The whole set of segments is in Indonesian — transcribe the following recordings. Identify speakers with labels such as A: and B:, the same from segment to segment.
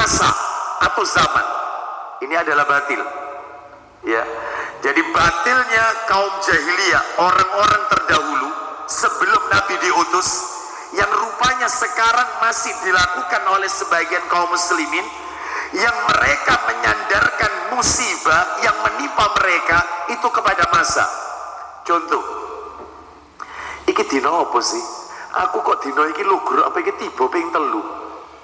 A: masa atau zaman. Ini adalah batil. Ya. Jadi batilnya kaum jahiliyah, orang-orang terdahulu sebelum Nabi diutus, yang rupanya sekarang masih dilakukan oleh sebagian kaum muslimin, yang mereka menyandarkan musibah yang menimpa mereka itu kepada masa. Contoh, iki dino apa sih? Aku kok dino iki lugur apa iki tiba ping telu?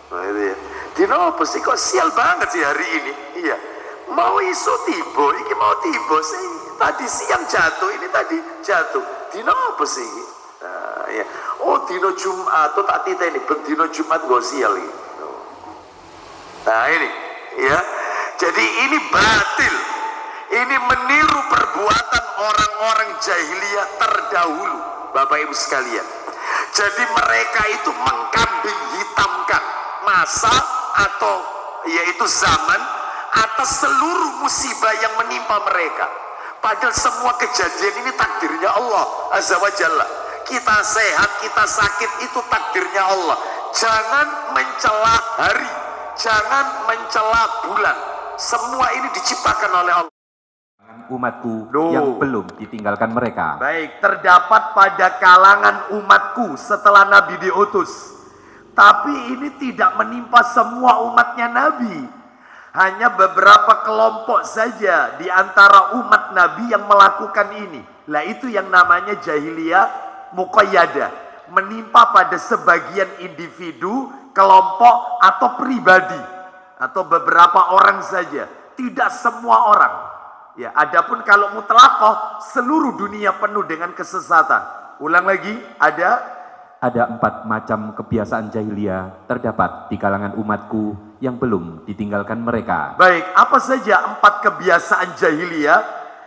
A: Nah, itu ya. Dino apa sih kok sial banget sih hari ini? Iya. Mau iso tiba, iki mau tiba sih. Tadi siang jatuh, ini tadi jatuh. Dino apa sih? Nah, ya. Oh dino Jumat, tuh tak tita ini, dino Jumat gue sial ini. Nah ini, ya. Jadi ini batil. Ini meniru perbuatan orang-orang jahiliyah terdahulu, Bapak Ibu sekalian. Jadi mereka itu mengkambing hitamkan masa atau yaitu zaman atas seluruh musibah yang menimpa mereka. Padahal semua kejadian ini takdirnya Allah Azza wa Jalla. Kita sehat, kita sakit, itu takdirnya Allah. Jangan mencela hari, jangan mencela bulan. Semua ini diciptakan oleh Allah.
B: Umatku yang belum ditinggalkan mereka.
A: Baik, terdapat pada kalangan umatku setelah Nabi diutus. Tapi ini tidak menimpa semua umatnya Nabi. Hanya beberapa kelompok saja di antara umat Nabi yang melakukan ini. Lah itu yang namanya jahiliyah muqayyadah. Menimpa pada sebagian individu, kelompok atau pribadi. Atau beberapa orang saja. Tidak semua orang. Ya, adapun kalau mutlaqah, seluruh dunia penuh dengan kesesatan. Ulang lagi, ada
B: 4 macam kebiasaan jahiliyah terdapat di kalangan umatku yang belum ditinggalkan mereka.
A: Baik, apa saja 4 kebiasaan jahiliyah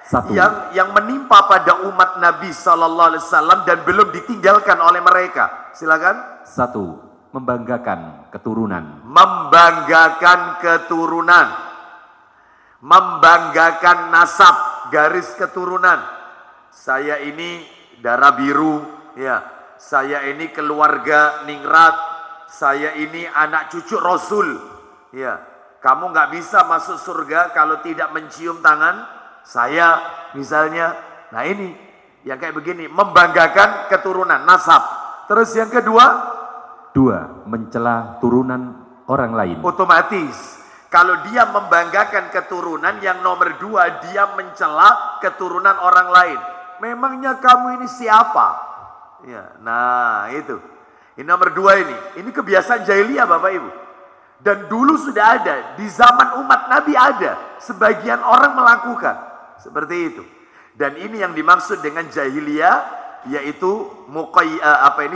B: 1.
A: yang menimpa pada umat Nabi Sallallahu Alaihi Wasallam dan belum ditinggalkan oleh mereka? Silakan.
B: 1. Membanggakan keturunan.
A: Membanggakan keturunan. Membanggakan nasab, garis keturunan. Saya ini darah biru, ya. Saya ini keluarga ningrat. Saya ini anak cucu Rasul, ya. Kamu nggak bisa masuk surga kalau tidak mencium tangan saya, misalnya. Nah ini yang kayak begini, membanggakan keturunan, nasab. Terus yang kedua,
B: 2. Mencela turunan orang lain.
A: Otomatis kalau dia membanggakan keturunan, yang nomor 2 dia mencela keturunan orang lain. Memangnya kamu ini siapa? Ya, nah itu. Ini nomor 2 ini. Ini kebiasaan jahiliyah Bapak Ibu. Dan dulu sudah ada, di zaman umat Nabi ada. Sebagian orang melakukan seperti itu. Dan ini yang dimaksud dengan jahiliyah, yaitu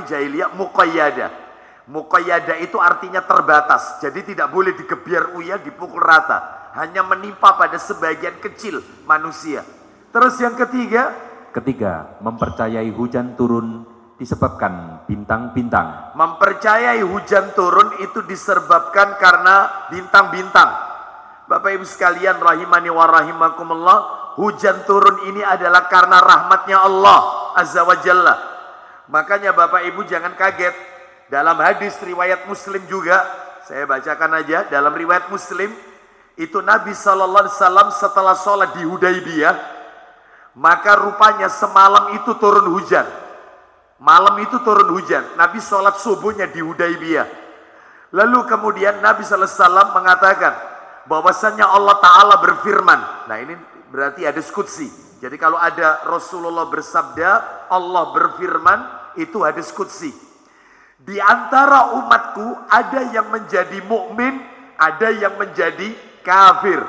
A: jahiliyah muqayyadah. Muqayyadah itu artinya terbatas. Jadi tidak boleh digebiar uya, dipukul rata. Hanya menimpa pada sebagian kecil manusia. Terus yang ketiga?
B: 3. Mempercayai hujan turun disebabkan bintang-bintang.
A: Mempercayai hujan turun itu disebabkan karena bintang-bintang. Bapak Ibu sekalian rahimani wa rahimakumullah, hujan turun ini adalah karena rahmatnya Allah Azza wa Jalla. Makanya Bapak Ibu jangan kaget. Dalam hadis riwayat Muslim juga, saya bacakan aja, dalam riwayat Muslim, itu Nabi Sallallahu Alaihi Wasallam setelah sholat di Hudaybiyah, maka rupanya semalam itu turun hujan. Malam itu turun hujan. Nabi sholat subuhnya di Hudaybiyah. Lalu kemudian Nabi Sallallahu Alaihi Wasallam mengatakan bahwasannya Allah Ta'ala berfirman. Nah ini berarti ada qudsi. Jadi kalau ada Rasulullah bersabda, Allah berfirman, itu hadis qudsi. Di antara umatku ada yang menjadi mukmin, ada yang menjadi kafir.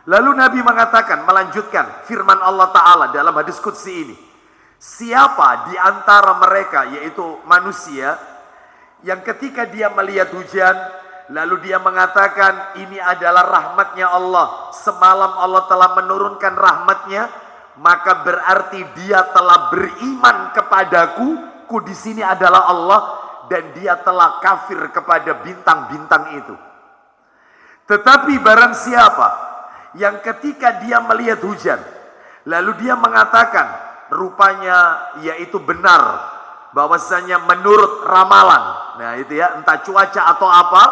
A: Lalu Nabi mengatakan, melanjutkan firman Allah Ta'ala dalam hadis qudsi ini. Siapa di antara mereka, yaitu manusia, yang ketika dia melihat hujan, lalu dia mengatakan ini adalah rahmatnya Allah. Semalam Allah telah menurunkan rahmatnya, maka berarti dia telah beriman kepadaku. Ku di sini adalah Allah, dan dia telah kafir kepada bintang-bintang itu. Tetapi barang siapa yang ketika dia melihat hujan, lalu dia mengatakan rupanya yaitu benar bahwasanya menurut ramalan, nah itu ya, entah cuaca atau apa,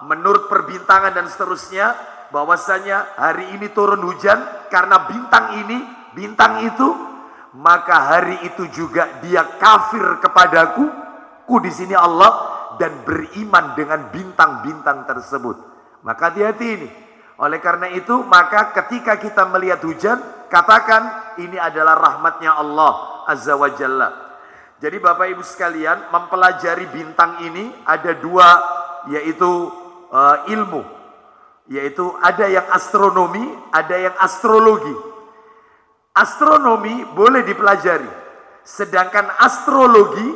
A: menurut perbintangan dan seterusnya, bahwasanya hari ini turun hujan karena bintang ini, bintang itu, maka hari itu juga dia kafir kepadaku, ku di sini Allah, dan beriman dengan bintang-bintang tersebut. Maka hati-hati ini. Oleh karena itu, maka ketika kita melihat hujan, katakan ini adalah rahmatnya Allah Azza wa Jalla. Jadi Bapak Ibu sekalian, mempelajari bintang ini ada dua, yaitu ilmu. Yaitu ada yang astronomi, ada yang astrologi. Astronomi boleh dipelajari, sedangkan astrologi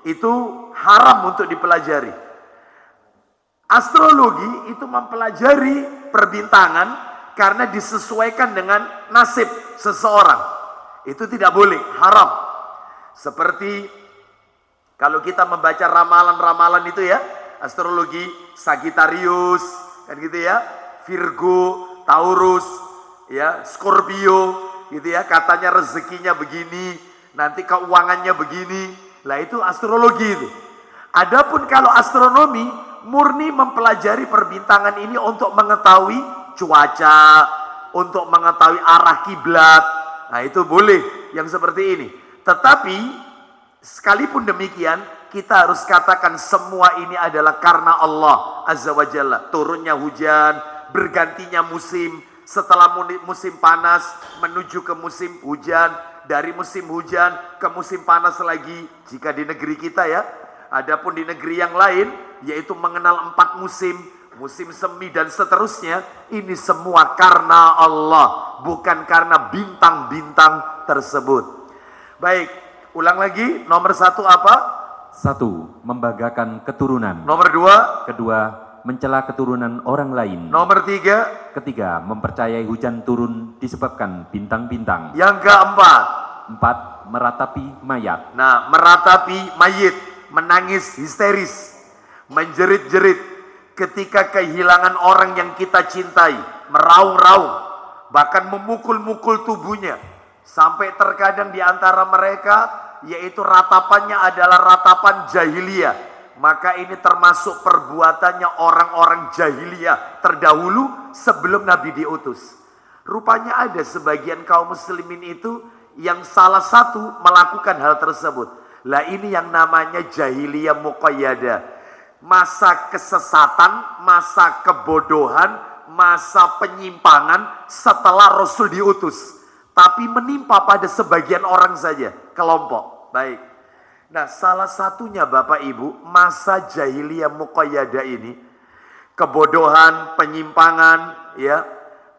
A: itu haram untuk dipelajari. Astrologi itu mempelajari perbintangan karena disesuaikan dengan nasib seseorang. Itu tidak boleh, haram. Seperti kalau kita membaca ramalan-ramalan itu ya, astrologi Sagittarius, kan gitu ya, Virgo, Taurus, ya, Scorpio, gitu ya, katanya rezekinya begini, nanti keuangannya begini. Lah itu astrologi itu. Adapun kalau astronomi murni mempelajari perbintangan ini untuk mengetahui cuaca, untuk mengetahui arah kiblat. Nah, itu boleh yang seperti ini. Tetapi sekalipun demikian, kita harus katakan semua ini adalah karena Allah Azza wa Jalla. Turunnya hujan, bergantinya musim, setelah musim panas menuju ke musim hujan, dari musim hujan ke musim panas lagi jika di negeri kita ya. Adapun di negeri yang lain yaitu mengenal 4 musim, musim semi dan seterusnya. Ini semua karena Allah, bukan karena bintang-bintang tersebut. Baik, ulang lagi. Nomor 1 apa?
B: 1. Membanggakan keturunan.
A: Nomor 2?
B: Kedua, mencela keturunan orang lain.
A: Nomor 3?
B: Ketiga, mempercayai hujan turun disebabkan bintang-bintang.
A: Yang keempat?
B: 4. Meratapi mayat.
A: Nah, meratapi mayit, menangis histeris, menjerit-jerit ketika kehilangan orang yang kita cintai, meraung-raung, bahkan memukul-mukul tubuhnya, sampai terkadang di antara mereka yaitu ratapannya adalah ratapan jahiliyah. Maka ini termasuk perbuatannya orang-orang jahiliyah terdahulu sebelum Nabi diutus. Rupanya ada sebagian kaum muslimin itu yang salah satu melakukan hal tersebut. Lah ini yang namanya jahiliyah muqayyadah. Masa kesesatan, masa kebodohan, masa penyimpangan setelah Rasul diutus. Tapi menimpa pada sebagian orang saja, kelompok. Baik. Nah, salah satunya Bapak Ibu, masa jahiliyah muqayyadah ini, kebodohan, penyimpangan, ya,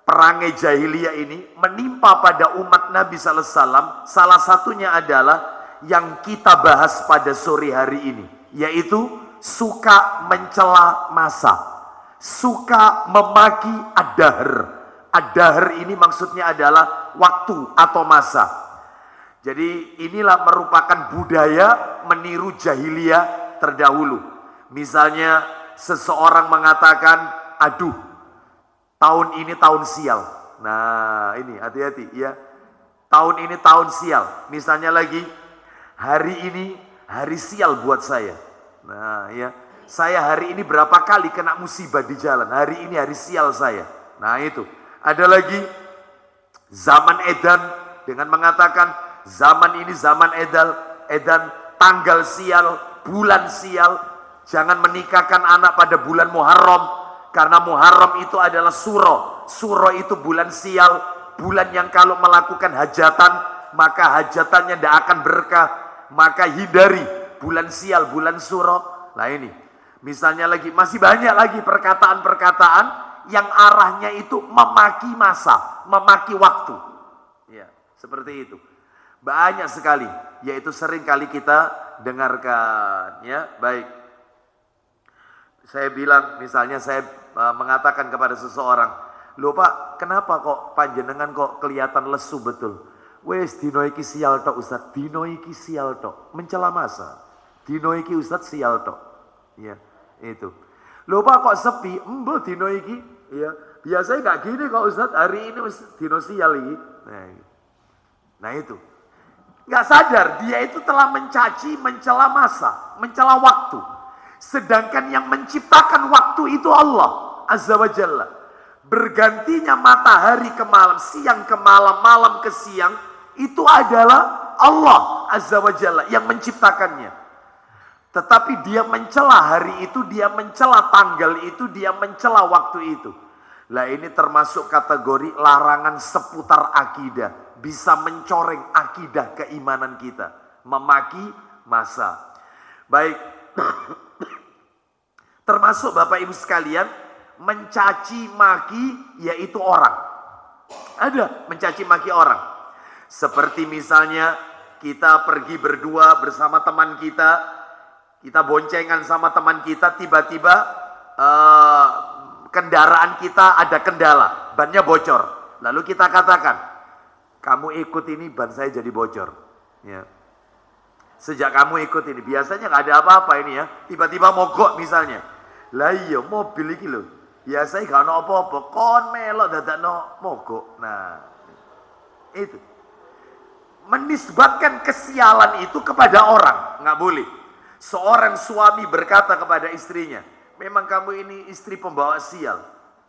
A: perangai jahiliyah ini menimpa pada umat Nabi sallallahu alaihi wasallam. Salah satunya adalah yang kita bahas pada sore hari ini, yaitu suka mencela masa, suka memaki ad-dahr. Ad-dahr ini maksudnya adalah waktu atau masa. Jadi inilah merupakan budaya meniru jahiliyah terdahulu. Misalnya seseorang mengatakan, aduh, tahun ini tahun sial. Nah ini hati-hati ya, tahun ini tahun sial. Misalnya lagi, hari ini hari sial buat saya. Nah ya, saya hari ini berapa kali kena musibah di jalan. Hari ini hari sial saya. Nah itu. Ada lagi zaman edan dengan mengatakan zaman ini zaman edan, tanggal sial, bulan sial. Jangan menikahkan anak pada bulan Muharram, karena Muharram itu adalah suro. Suro itu bulan sial, bulan yang kalau melakukan hajatan maka hajatannya tidak akan berkah. Maka hindari bulan sial, bulan suro. Nah ini, misalnya lagi, masih banyak lagi perkataan-perkataan yang arahnya itu memaki masa, memaki waktu. Ya, seperti itu. Banyak sekali, yaitu sering kali kita dengarkan. Ya, baik. Saya bilang, misalnya saya mengatakan kepada seseorang, "Loh Pak, kenapa kok panjenengan kok kelihatan lesu betul?" "Wes dino iki sial tok Ustaz, dino iki sial tok." Mencela masa. Dino iki Ustaz sial tok. Ya, itu. "Loh Pak kok sepi?" "Embo dino iki." Ya, biasanya gak gini kok Ustaz, hari ini dino sial iki. Nah itu. Gak sadar dia itu telah mencaci, mencela masa, mencela waktu. Sedangkan yang menciptakan waktu itu Allah Azza wa Jalla. Bergantinya matahari ke malam, siang ke malam, malam ke siang, itu adalah Allah Azza wa Jalla yang menciptakannya. Tetapi dia mencela hari itu, dia mencela tanggal itu, dia mencela waktu itu. Lah ini termasuk kategori larangan seputar akidah. Bisa mencoreng akidah keimanan kita. Memaki masa. Baik. Termasuk Bapak Ibu sekalian, mencaci maki yaitu orang. Ada mencaci maki orang. Seperti misalnya kita pergi berdua bersama teman kita, kita boncengan sama teman kita, tiba-tiba kendaraan kita ada kendala, bannya bocor. Lalu kita katakan, kamu ikut ini ban saya jadi bocor. Ya. Sejak kamu ikut ini, biasanya nggak ada apa-apa ini ya, tiba-tiba mogok misalnya. Lah iya mobil iki lho. Ya saya gak ono apa-apa, kon melok dadakno mogok. Nah, itu. Menisbatkan kesialan itu kepada orang, nggak boleh. Seorang suami berkata kepada istrinya, memang kamu ini istri pembawa sial.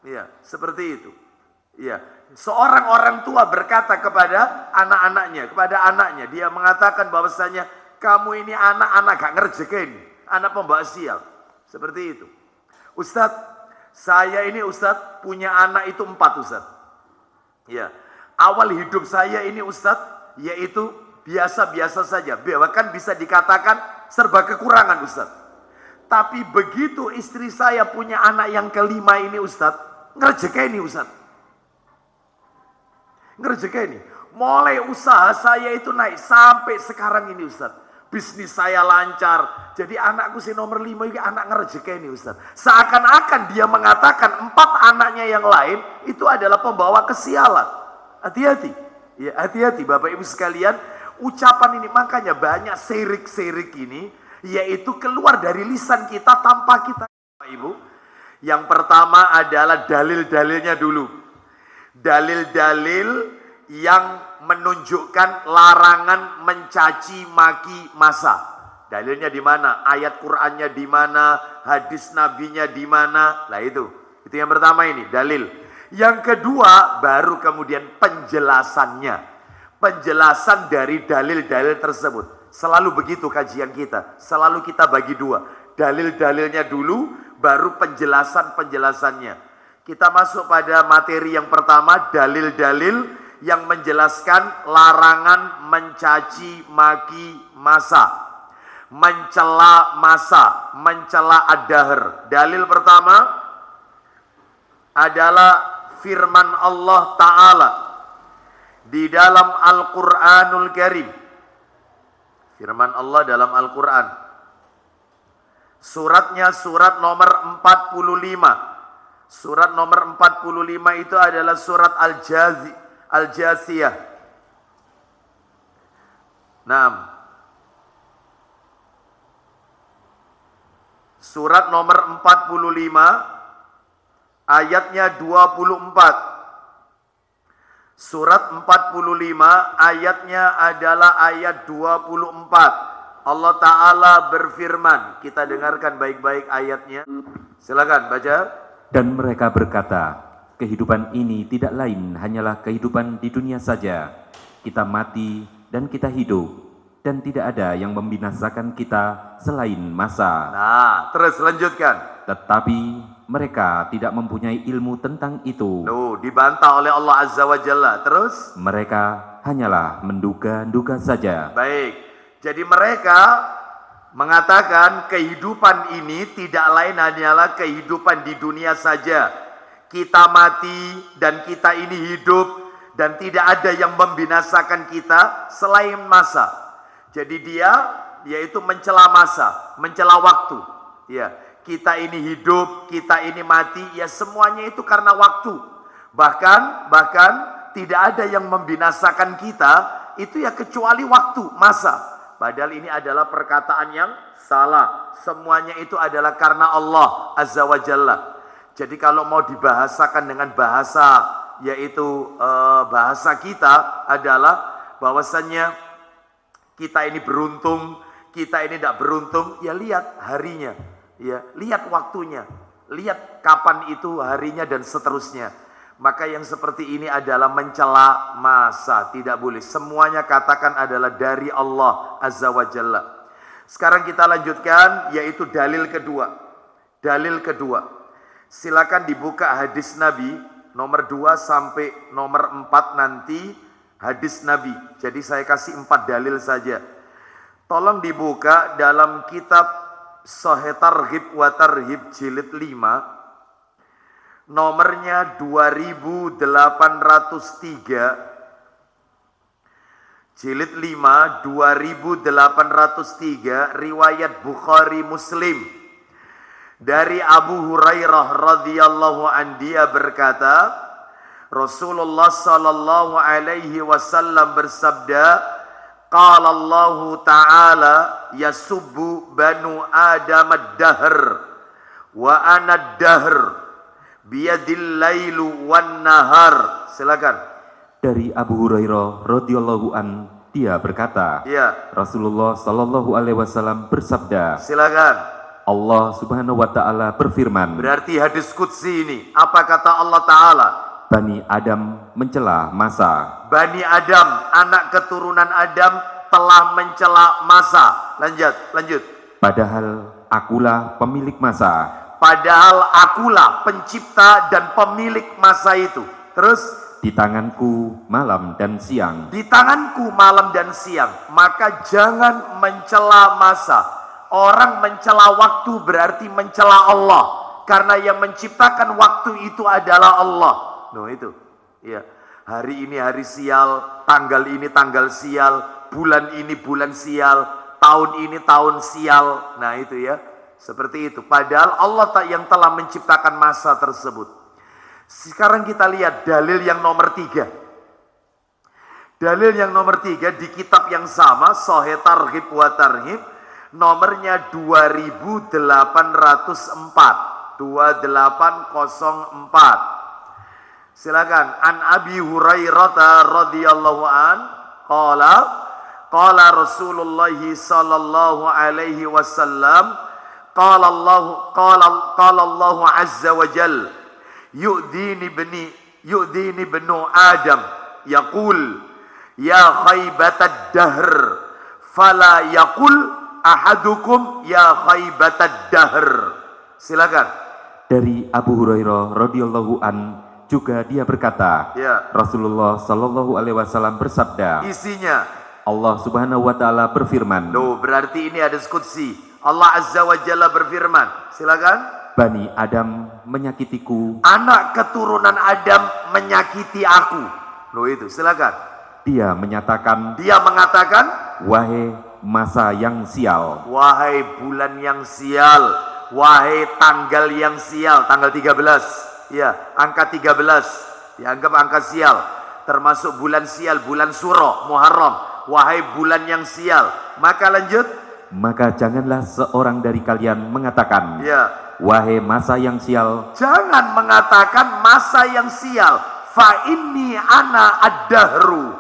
A: Ya, seperti itu. Ya, seorang orang tua berkata kepada anak-anaknya, kepada anaknya, dia mengatakan bahwasanya kamu ini anak-anak gak ngerjekin, anak pembawa sial. Seperti itu. Ustadz, saya ini Ustadz punya anak itu 4 Ustadz. Ya, awal hidup saya ini Ustadz, yaitu biasa-biasa saja, bahkan bisa dikatakan serba kekurangan Ustadz. Tapi begitu istri saya punya anak yang kelima ini Ustadz, ngerjekeni Ustadz. Ngerjekeni. Mulai usaha saya itu naik sampai sekarang ini Ustadz. Bisnis saya lancar. Jadi anakku si nomor 5 ini anak ngerjekeni Ustadz. Seakan-akan dia mengatakan 4 anaknya yang lain itu adalah pembawa kesialan. Hati-hati. Ya, hati-hati Bapak Ibu sekalian. Ucapan ini makanya banyak sirik-sirik ini, yaitu keluar dari lisan kita tanpa kita. Bapak Ibu, yang pertama adalah dalil-dalilnya dulu. Dalil-dalil yang menunjukkan larangan mencaci maki masa. Dalilnya di mana? Ayat Qur'annya di mana? Hadis nabinya di mana? Lah itu yang pertama ini, dalil. Yang kedua baru kemudian penjelasannya. Penjelasan dari dalil-dalil tersebut. Selalu begitu kajian kita. Selalu kita bagi 2. Dalil-dalilnya dulu, baru penjelasan-penjelasannya. Kita masuk pada materi yang pertama, dalil-dalil yang menjelaskan larangan mencaci maki masa. Mencela masa, mencela ad-dahr. Dalil pertama adalah firman Allah Ta'ala di dalam Al-Quranul Karim. Firman Allah dalam Al-Quran. Suratnya surat nomor 45. Surat nomor 45 itu adalah surat Al-Jasiyah. 6. Surat nomor 45 ayatnya 24. Surat 45 ayatnya adalah ayat 24. Allah Ta'ala berfirman. Kita dengarkan baik-baik ayatnya. Silakan baca.
B: Dan mereka berkata, kehidupan ini tidak lain hanyalah kehidupan di dunia saja. Kita mati dan kita hidup. Dan tidak ada yang membinasakan kita selain masa.
A: Nah, terus lanjutkan.
B: Tetapi mereka tidak mempunyai ilmu tentang itu.
A: Dibantah oleh Allah Azza wa Jalla. Terus?
B: Mereka hanyalah menduga-duga saja.
A: Baik. Jadi mereka mengatakan kehidupan ini tidak lain hanyalah kehidupan di dunia saja. Kita mati dan kita ini hidup dan tidak ada yang membinasakan kita selain masa. Jadi dia yaitu mencela masa, mencela waktu. Ya, kita ini hidup, kita ini mati, ya semuanya itu karena waktu. Bahkan tidak ada yang membinasakan kita itu ya kecuali waktu, masa. Padahal ini adalah perkataan yang salah. Semuanya itu adalah karena Allah Azza wa Jalla. Jadi kalau mau dibahasakan dengan bahasa, yaitu bahasa kita adalah bahwasannya kita ini beruntung, kita ini tidak beruntung, ya lihat harinya. Ya, lihat waktunya, lihat kapan itu harinya dan seterusnya. Maka yang seperti ini adalah mencela masa, tidak boleh. Semuanya katakan adalah dari Allah Azza wa Jalla. Sekarang kita lanjutkan, yaitu dalil kedua. Dalil kedua. Silakan dibuka hadis Nabi nomor 2 sampai nomor 4 nanti hadis Nabi. Jadi saya kasih 4 dalil saja. Tolong dibuka dalam kitab Sahih Targhib wa Tarhib jilid 5. Nomornya 2803. Jilid 5 2803 riwayat Bukhari Muslim. Dari Abu Hurairah radhiyallahu an, dia berkata, Rasulullah sallallahu alaihi wasallam bersabda, qala Allah ta'ala yasubbu banu Adam ad-dahr wa ana ad-dahr biyadil lailu wan nahar. Silakan.
B: Dari Abu Hurairah radhiyallahu an, dia berkata,
A: Ya.
B: Rasulullah sallallahu alaihi wasallam bersabda,
A: Silakan.
B: Allah Subhanahu wa taala berfirman.
A: Berarti hadis qudsi ini. Apa kata Allah Ta'ala?
B: Bani Adam mencela masa.
A: Bani Adam, anak keturunan Adam telah mencela masa. Lanjut.
B: Padahal akulah pemilik masa.
A: Padahal akulah pencipta dan pemilik masa itu. Terus,
B: Di tanganku malam dan siang.
A: di tanganku malam dan siang. Maka jangan mencela masa. Orang mencela waktu berarti mencela Allah. Karena yang menciptakan waktu itu adalah Allah. Itu. Ya. Hari ini hari sial, tanggal ini tanggal sial, bulan ini bulan sial, tahun ini tahun sial. Nah itu ya. Seperti itu. Padahal Allah yang telah menciptakan masa tersebut. Sekarang kita lihat dalil yang nomor 3. Dalil yang nomor 3 di kitab yang sama, Sahih Targhib wa Tarhib. Nomornya 2804. 2804. Silakan. An Abi Hurairah radhiyallahu an qala Rasulullah sallallahu alaihi wasallam qala Allah azza wa jalla yu'dini bnu Adam yaqul ya khaybatad dahr fala yaqul ahadukum ya khaybatad dahr. Silakan.
B: Dari Abu Hurairah radhiyallahu an, juga dia berkata,
A: Ya.
B: Rasulullah sallallahu alaihi wasallam bersabda,
A: Isinya,
B: Allah Subhanahu wa taala berfirman.
A: berarti ini hadis qudsi. Allah Azza wa Jalla berfirman. Silakan.
B: Bani Adam menyakitiku.
A: Anak keturunan Adam menyakiti aku. Itu, silakan.
B: Dia mengatakan, wahai masa yang sial.
A: Wahai bulan yang sial, wahai tanggal yang sial, tanggal 13. Ya, angka 13 dianggap angka sial. Termasuk bulan sial, bulan Suro, Muharram. Wahai bulan yang sial. Maka lanjut.
B: Maka janganlah seorang dari kalian mengatakan,
A: Ya.
B: wahai masa yang sial.
A: Jangan mengatakan masa yang sial. Fa inni ana ad-dahru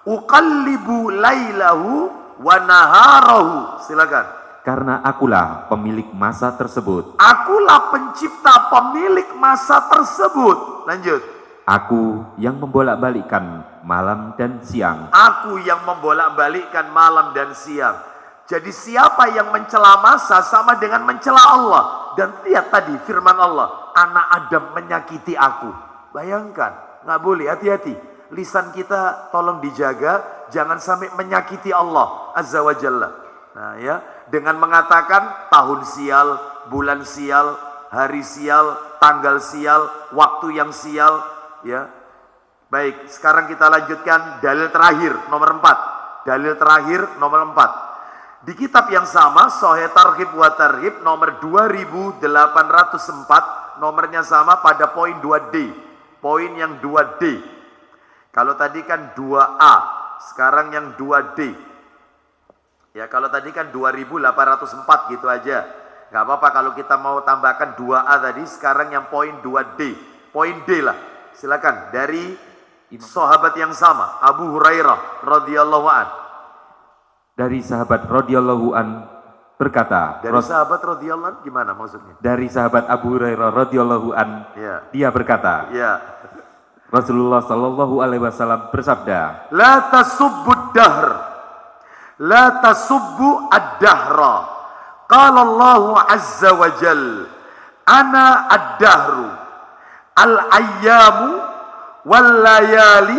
A: uqallibu lailahu wa naharahu. Silakan.
B: Karena akulah pemilik masa tersebut.
A: Akulah pencipta pemilik masa tersebut. Lanjut.
B: Aku yang membolak-balikkan malam dan siang.
A: Aku yang membolak-balikkan malam dan siang. Jadi siapa yang mencela masa sama dengan mencela Allah. Dan lihat tadi firman Allah, anak Adam menyakiti aku. Bayangkan, nggak boleh, hati-hati. Lisan kita tolong dijaga, jangan sampai menyakiti Allah Azza wa Jalla. Nah ya, dengan mengatakan tahun sial, bulan sial, hari sial, tanggal sial, waktu yang sial, ya. Baik, sekarang kita lanjutkan dalil terakhir nomor 4. Dalil terakhir nomor 4. Di kitab yang sama, Sahih Targhib wa Tarhib nomor 2804, nomornya sama pada poin 2D. Poin yang 2D. Kalau tadi kan 2A, sekarang yang 2D. Ya, kalau tadi kan 2804 gitu aja. Gak apa-apa kalau kita mau tambahkan 2A tadi, sekarang yang poin 2D. Poin D lah. Silakan dari sahabat yang sama, Abu Hurairah radhiyallahu an.
B: Dari sahabat radhiyallahu an, berkata,
A: Dari sahabat radhiyallahu anhu gimana maksudnya?
B: dari sahabat Abu Hurairah radhiyallahu an,
A: Ya.
B: dia berkata,
A: Ya.
B: Rasulullah Shallallahu alaihi wasallam bersabda,
A: La tasubbud dahr. La tasubbu ad-dahra. Qala Allah azza wa jal, ana ad-dahru. Al-ayyamu wal layali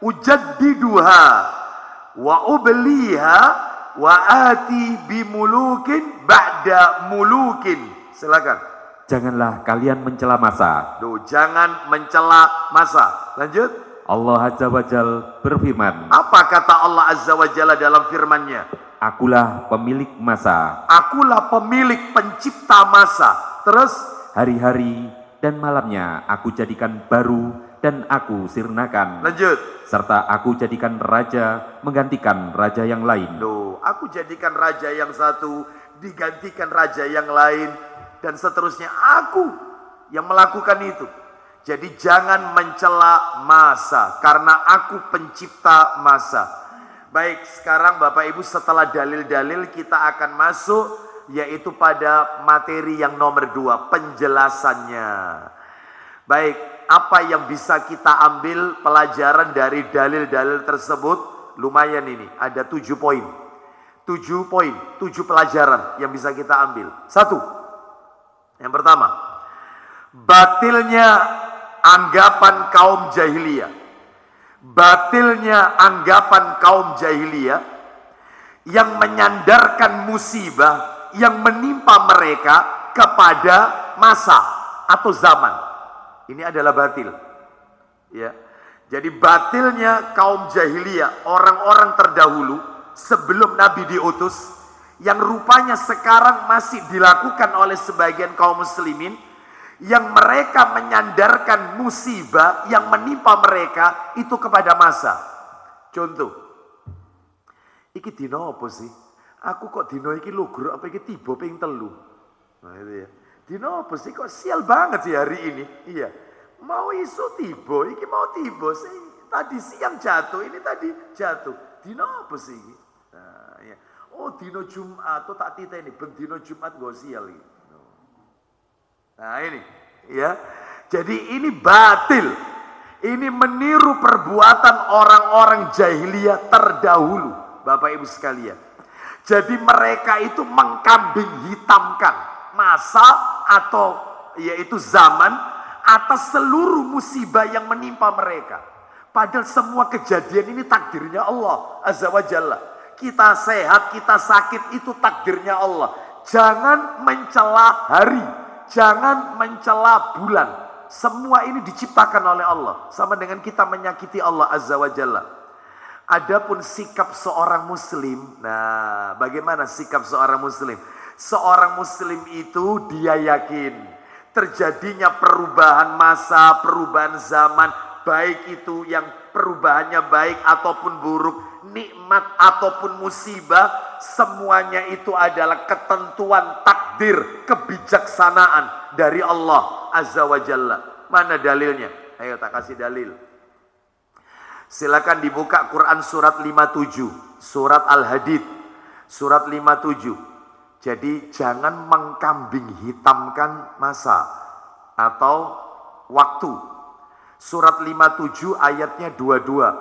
A: ujaddiduha wa ubliha wa ati bimulukin ba'da mulukin. Silakan.
B: janganlah kalian mencela masa.
A: Duh, jangan mencela masa. Lanjut.
B: Allah Azza wa Jal berfirman,
A: Apa kata Allah Azza wa Jalla dalam firman-Nya?
B: akulah pemilik masa,
A: Akulah pemilik pencipta masa. Terus,
B: hari-hari dan malamnya aku jadikan baru dan aku sirnakan,
A: lanjut.
B: serta aku jadikan raja menggantikan raja yang lain.
A: Duh, aku jadikan raja yang satu digantikan raja yang lain dan seterusnya. Aku yang melakukan itu. Jadi jangan mencela masa karena aku pencipta masa. Baik, sekarang Bapak Ibu setelah dalil-dalil kita akan masuk yaitu pada materi yang nomor 2, penjelasannya. Baik, apa yang bisa kita ambil pelajaran dari dalil-dalil tersebut? Lumayan ini, ada 7 poin. 7 poin, 7 pelajaran yang bisa kita ambil. 1. Yang pertama, batilnya anggapan kaum jahiliyah. Batilnya anggapan kaum jahiliyah yang menyandarkan musibah yang menimpa mereka kepada masa atau zaman. Ini adalah batil. Ya. Jadi batilnya kaum jahiliyah, orang-orang terdahulu sebelum Nabi diutus, yang rupanya sekarang masih dilakukan oleh sebagian kaum muslimin, yang mereka menyandarkan musibah yang menimpa mereka itu kepada masa. Contoh, iki dino apa sih? Aku kok dino iki lugur apa iki tiba ping 3. Nah itu ya. Dino apa sih kok sial banget sih hari ini? Iya. Mau isu tiba, iki mau tiba sih. Tadi siang jatuh, ini tadi jatuh. Dino apa sih iki? Nah, ya. Oh dino Jumat, tuh tak titeni ben dino Jumat go sial iki. Nah ini, ya. Jadi ini batil. Ini meniru perbuatan orang-orang jahiliyah terdahulu, Bapak Ibu sekalian. Jadi mereka itu mengkambing hitamkan masa atau yaitu zaman atas seluruh musibah yang menimpa mereka. Padahal semua kejadian ini takdirnya Allah Azza wa Jalla. Kita sehat, kita sakit itu takdirnya Allah. Jangan mencela hari. Jangan mencela bulan. Semua ini diciptakan oleh Allah. Sama dengan kita menyakiti Allah Azza wa Jalla. Adapun sikap seorang muslim. Nah, bagaimana sikap seorang muslim? Seorang muslim itu dia yakin terjadinya perubahan masa, perubahan zaman. Baik itu yang perubahannya baik ataupun buruk, nikmat ataupun musibah, semuanya itu adalah ketentuan takdir, kebijaksanaan dari Allah Azza wa Jalla. Mana dalilnya? Ayo tak kasih dalil. Silakan dibuka Quran surat 57, surat Al-Hadid, surat 57. Jadi jangan mengkambing hitamkan masa atau waktu. Surat 57 ayatnya 22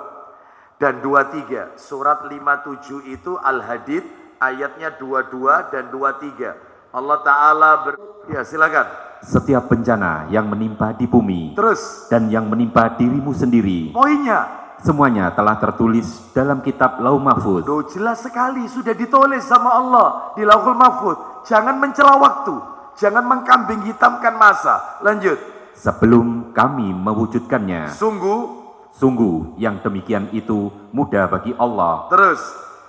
A: dan 23. Surat 57 itu Al-Hadid ayatnya 22 dan 23. Allah Ta'ala ya silakan.
B: Setiap bencana yang menimpa di bumi
A: Terus
B: dan yang menimpa dirimu sendiri,
A: poinnya,
B: semuanya telah tertulis dalam kitab Lauh Mahfuz.
A: Duh, jelas sekali sudah ditulis sama Allah di Lauhul Mahfuz. Jangan mencela waktu, jangan mengkambing hitamkan masa. Lanjut.
B: Sebelum kami mewujudkannya,
A: Sungguh
B: yang demikian itu mudah bagi Allah.
A: terus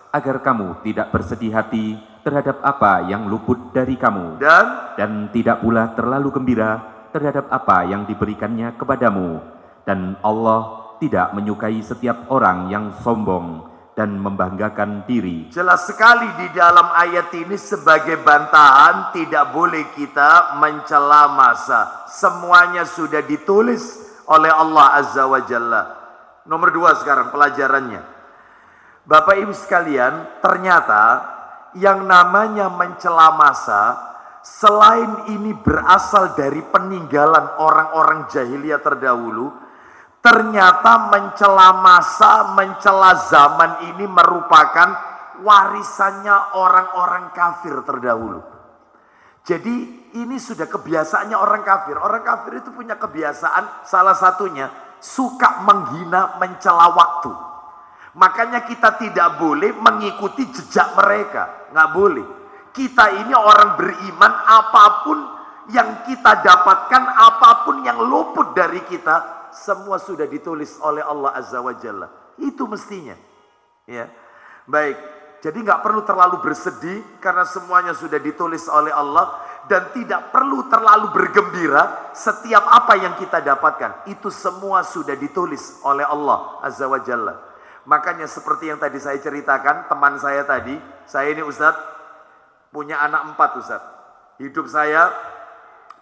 B: Agar kamu tidak bersedih hati terhadap apa yang luput dari kamu,
A: dan
B: tidak pula terlalu gembira terhadap apa yang diberikannya kepadamu. Dan Allah tidak menyukai setiap orang yang sombong dan membanggakan diri.
A: jelas sekali di dalam ayat ini sebagai bantahan tidak boleh kita mencela masa. Semuanya sudah ditulis oleh Allah Azza wa Jalla. Nomor 2 sekarang pelajarannya. Bapak Ibu sekalian, ternyata yang namanya mencela masa, selain ini berasal dari peninggalan orang-orang jahiliyah terdahulu, ternyata mencela masa, mencela zaman ini merupakan warisannya orang-orang kafir terdahulu. Jadi ini sudah kebiasaannya orang kafir. Orang kafir itu punya kebiasaan, salah satunya suka menghina, mencela waktu. Makanya kita tidak boleh mengikuti jejak mereka, nggak boleh. Kita ini orang beriman, apapun yang kita dapatkan, apapun yang luput dari kita, semua sudah ditulis oleh Allah Azza wa Jalla. Itu mestinya. Ya, baik. Jadi nggak perlu terlalu bersedih karena semuanya sudah ditulis oleh Allah, dan tidak perlu terlalu bergembira setiap apa yang kita dapatkan. Itu semua sudah ditulis oleh Allah Azza wa Jalla. Makanya seperti yang tadi saya ceritakan, teman saya tadi, saya ini Ustadz punya anak 4 Ustadz. Hidup saya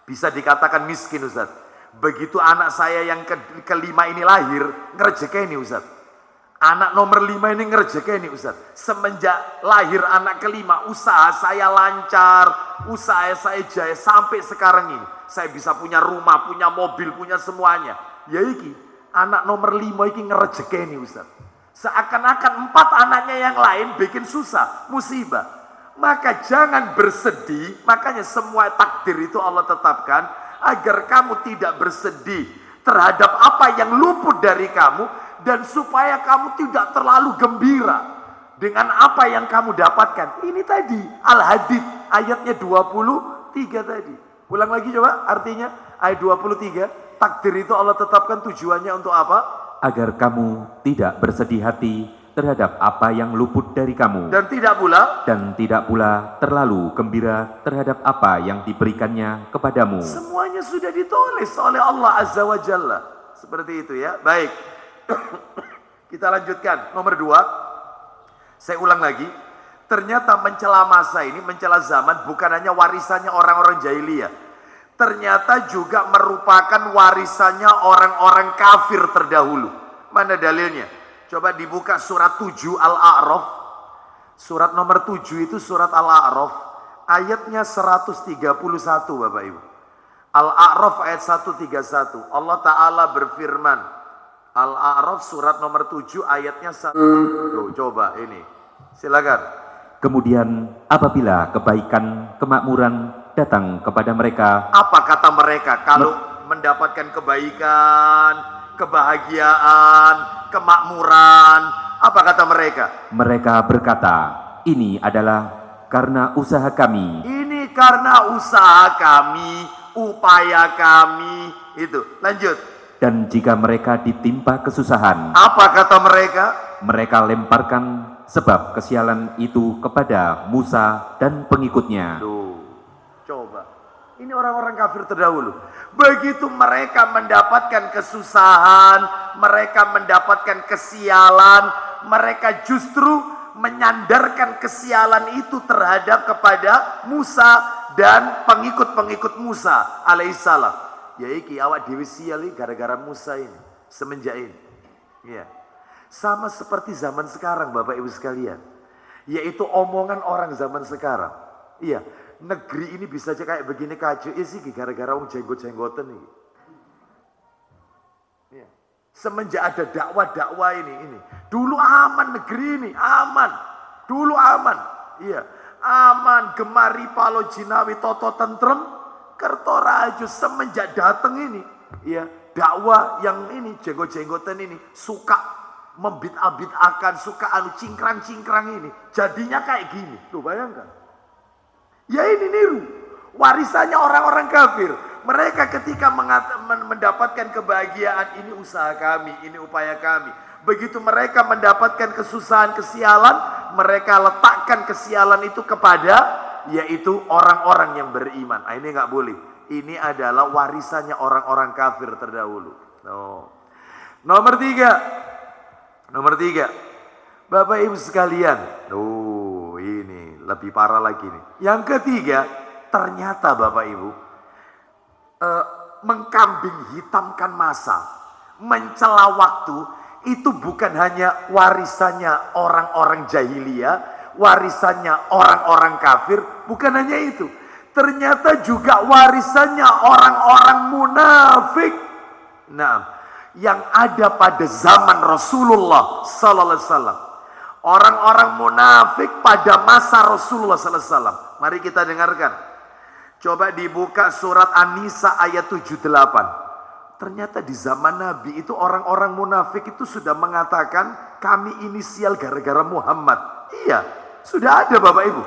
A: bisa dikatakan miskin Ustadz. Begitu anak saya yang kelima ini lahir, ngerejekeni Ustadz. Anak nomor 5 ini ngerejekeni Ustadz. Semenjak lahir anak kelima, usaha saya lancar, usaha saya jaya sampai sekarang ini. Saya bisa punya rumah, punya mobil, punya semuanya. Ya iki, anak nomor 5 iki ngerejekeni Ustadz. Seakan-akan 4 anaknya yang lain bikin susah, musibah. Maka jangan bersedih, makanya semua takdir itu Allah tetapkan agar kamu tidak bersedih terhadap apa yang luput dari kamu, dan supaya kamu tidak terlalu gembira dengan apa yang kamu dapatkan. Ini tadi Al-Hadid ayatnya 23 tadi. Ulang lagi coba artinya ayat 23. Takdir itu Allah tetapkan tujuannya untuk apa?
B: Agar kamu tidak bersedih hati terhadap apa yang luput dari kamu,
A: dan tidak pula
B: terlalu gembira terhadap apa yang diberikannya kepadamu.
A: Semuanya sudah ditulis oleh Allah Azza wa Jalla. Seperti itu ya. Baik. Kita lanjutkan. Nomor 2. Saya ulang lagi. Ternyata mencela masa ini, mencela zaman bukan hanya warisannya orang-orang jahiliyah. Ternyata juga merupakan warisannya orang-orang kafir terdahulu. Mana dalilnya? Coba dibuka surat 7 Al-A'raf. Surat nomor 7 itu surat Al-A'raf. Ayatnya 131 Bapak Ibu. Al-A'raf ayat 131. Allah Ta'ala berfirman. Al-A'raf surat nomor 7 ayatnya 1. Tuh, coba ini. Silakan.
B: Kemudian apabila kebaikan, kemakmuran datang kepada mereka.
A: Apa kata mereka kalau mendapatkan kebaikan, kebahagiaan, kemakmuran? Apa kata mereka?
B: Mereka berkata, ini adalah karena usaha kami.
A: Ini karena usaha kami, upaya kami. Itu. Lanjut.
B: Dan jika mereka ditimpa kesusahan,
A: apa kata mereka?
B: Mereka lemparkan sebab kesialan itu kepada Musa dan pengikutnya.
A: Tuh, coba. Ini orang-orang kafir terdahulu. Begitu mereka mendapatkan kesusahan, mereka mendapatkan kesialan, mereka justru menyandarkan kesialan itu terhadap kepada Musa dan pengikut-pengikut Musa alaihissalam. Ya iki awak dewi sial gara-gara Musa ini, semenjak ini. Ya. Sama seperti zaman sekarang Bapak Ibu sekalian. Yaitu omongan orang zaman sekarang. Iya, negeri ini bisa aja kayak begini kacau. Ya sih gara-gara orang jenggot-jenggotan ini. Ya. Semenjak ada dakwah-dakwah ini. Dulu aman negeri ini, aman. Dulu aman. Iya, aman gemari palo jinawi toto tentrem. Kertoraju semenjak datang ini, ya dakwah yang ini jenggot-jenggotan ini suka membid'ah-bid'ahkan, suka cingkrang-cingkrang ini, jadinya kayak gini. Tuh bayangkan. Ya ini niru warisannya orang-orang kafir. Mereka ketika mendapatkan kebahagiaan, ini usaha kami, ini upaya kami. Begitu mereka mendapatkan kesusahan, kesialan, mereka letakkan kesialan itu kepada yaitu orang-orang yang beriman. Nah, ini nggak boleh. Ini adalah warisannya orang-orang kafir terdahulu. Oh. Nomor 3. Bapak Ibu sekalian. Ini lebih parah lagi nih. Yang ketiga, ternyata Bapak Ibu mengkambing hitamkan masa, mencela waktu, itu bukan hanya warisannya orang-orang jahiliyah, warisannya orang-orang kafir, bukan hanya itu. Ternyata juga warisannya orang-orang munafik. Nah, yang ada pada zaman Rasulullah sallallahu alaihi wasallam. Orang-orang munafik pada masa Rasulullah sallallahu alaihi wasallam. Mari kita dengarkan. Coba dibuka surat An-Nisa ayat 78. Ternyata di zaman Nabi itu orang-orang munafik itu sudah mengatakan kami inisial gara-gara Muhammad. Iya, sudah ada Bapak Ibu.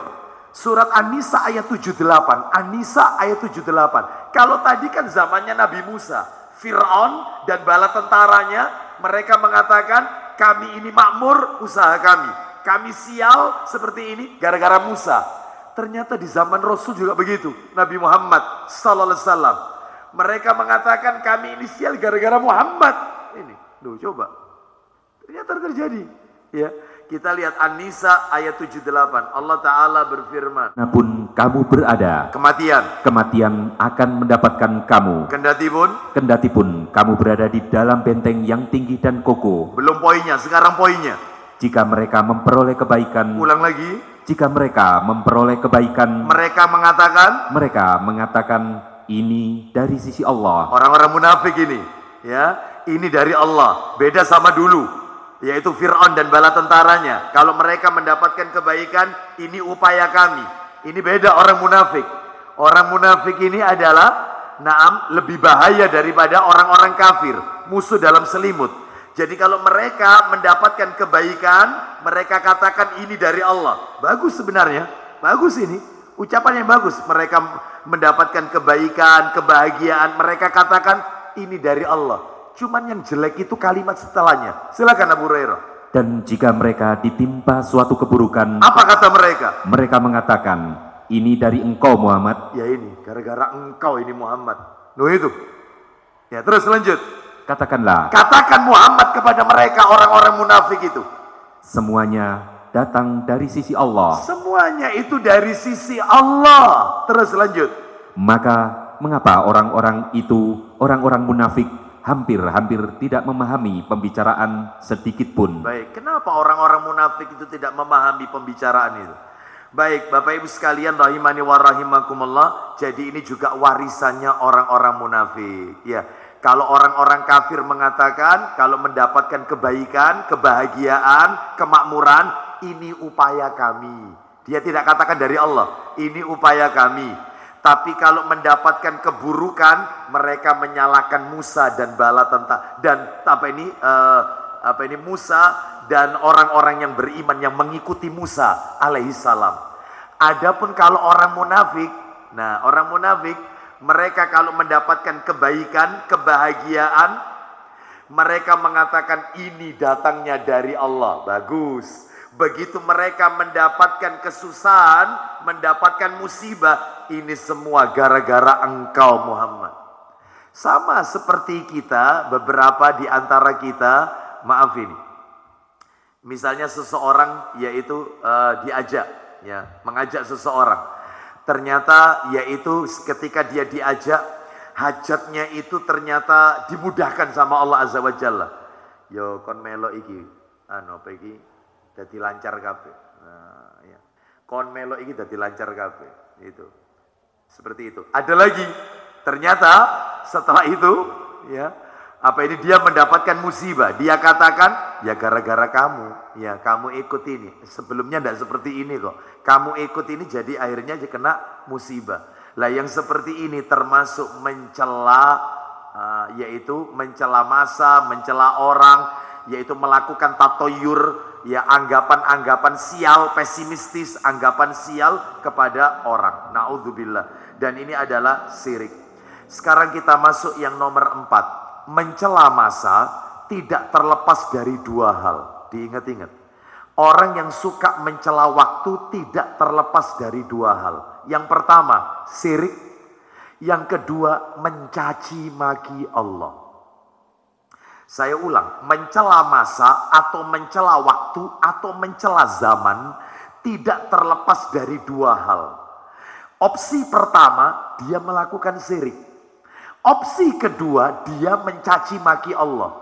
A: Surat An-Nisa ayat 78. An-Nisa ayat 78. Kalau tadi kan zamannya Nabi Musa, Fir'aun dan bala tentaranya, mereka mengatakan kami ini makmur usaha kami. Kami sial seperti ini gara-gara Musa. Ternyata di zaman Rasul juga begitu. Nabi Muhammad sallallahu alaihi wasallam. Mereka mengatakan kami ini sial gara-gara Muhammad. Ini, loh coba. Ternyata terjadi. Ya, kita lihat An-Nisa ayat 78. Allah Ta'ala berfirman.
B: Namun kamu berada, kematian akan mendapatkan kamu. Kendati pun kamu berada di dalam benteng yang tinggi dan kokoh.
A: Belum poinnya, sekarang poinnya.
B: Jika mereka memperoleh kebaikan.
A: Ulang lagi.
B: Jika mereka memperoleh kebaikan.
A: Mereka
B: mengatakan ini dari sisi Allah.
A: Orang-orang munafik ini, ya, ini dari Allah. Beda sama dulu, yaitu Fir'aun dan bala tentaranya. Kalau mereka mendapatkan kebaikan, ini upaya kami. Ini beda orang munafik. Orang munafik ini adalah lebih bahaya daripada orang-orang kafir, musuh dalam selimut. Jadi kalau mereka mendapatkan kebaikan, mereka katakan ini dari Allah. Bagus sebenarnya, bagus ini. Ucapan yang bagus. Mereka mendapatkan kebaikan, kebahagiaan, mereka katakan ini dari Allah. Cuman yang jelek itu kalimat setelahnya. Silakan Abu Hurairah.
B: Dan jika mereka ditimpa suatu keburukan,
A: apa kata mereka?
B: Mereka mengatakan, ini dari engkau Muhammad.
A: Ya ini, gara-gara engkau ini Muhammad. Loh itu. Ya terus lanjut. Katakan Muhammad kepada mereka orang-orang munafik itu.
B: Semuanya datang dari sisi Allah.
A: Semuanya itu dari sisi Allah. Terus lanjut.
B: Maka mengapa orang-orang itu, orang-orang munafik, hampir tidak memahami pembicaraan sedikit pun?
A: Baik, kenapa orang-orang munafik itu tidak memahami pembicaraan itu? Baik, Bapak Ibu sekalian rahimani wa rahimakumullah. Jadi ini juga warisannya orang-orang munafik. Ya, kalau orang-orang kafir mengatakan kalau mendapatkan kebaikan, kebahagiaan, kemakmuran, ini upaya kami. Dia tidak katakan dari Allah, ini upaya kami. Tapi kalau mendapatkan keburukan, mereka menyalahkan Musa dan bala tentara dan Musa dan orang-orang yang beriman yang mengikuti Musa alaihissalam. Adapun kalau orang munafik, orang munafik mereka kalau mendapatkan kebaikan, kebahagiaan, mereka mengatakan ini datangnya dari Allah. Bagus. Begitu mereka mendapatkan kesusahan, mendapatkan musibah, ini semua gara-gara engkau Muhammad. Sama seperti kita, beberapa di antara kita, maaf ini. Misalnya seseorang yaitu diajak, ya, mengajak seseorang. Ternyata yaitu ketika dia diajak, hajatnya itu ternyata dimudahkan sama Allah Azza wa Jalla. Yo kon melo iki, apa iki? Dadi lancar kabeh. Ya. Kon melo iki dadi lancar kabeh. Itu. Seperti itu. Ada lagi. Ternyata setelah itu, ya, dia mendapatkan musibah. Dia katakan, ya gara-gara kamu. Ya, kamu ikut ini. Sebelumnya tidak seperti ini kok. Kamu ikut ini jadi akhirnya kena musibah. Lah yang seperti ini termasuk mencela, yaitu mencela massa, mencela orang, yaitu melakukan tatoyur, ya, anggapan-anggapan sial, pesimistis, anggapan sial kepada orang. Na'udzubillah. Dan ini adalah syirik. Sekarang kita masuk yang nomor 4. Mencela massa tidak terlepas dari dua hal. Diingat-ingat. Orang yang suka mencela waktu tidak terlepas dari dua hal. Yang pertama, syirik. Yang kedua, mencaci maki Allah. Saya ulang, mencela massa atau mencela waktu atau mencela zaman tidak terlepas dari dua hal. Opsi pertama, dia melakukan syirik. Opsi kedua, dia mencaci maki Allah.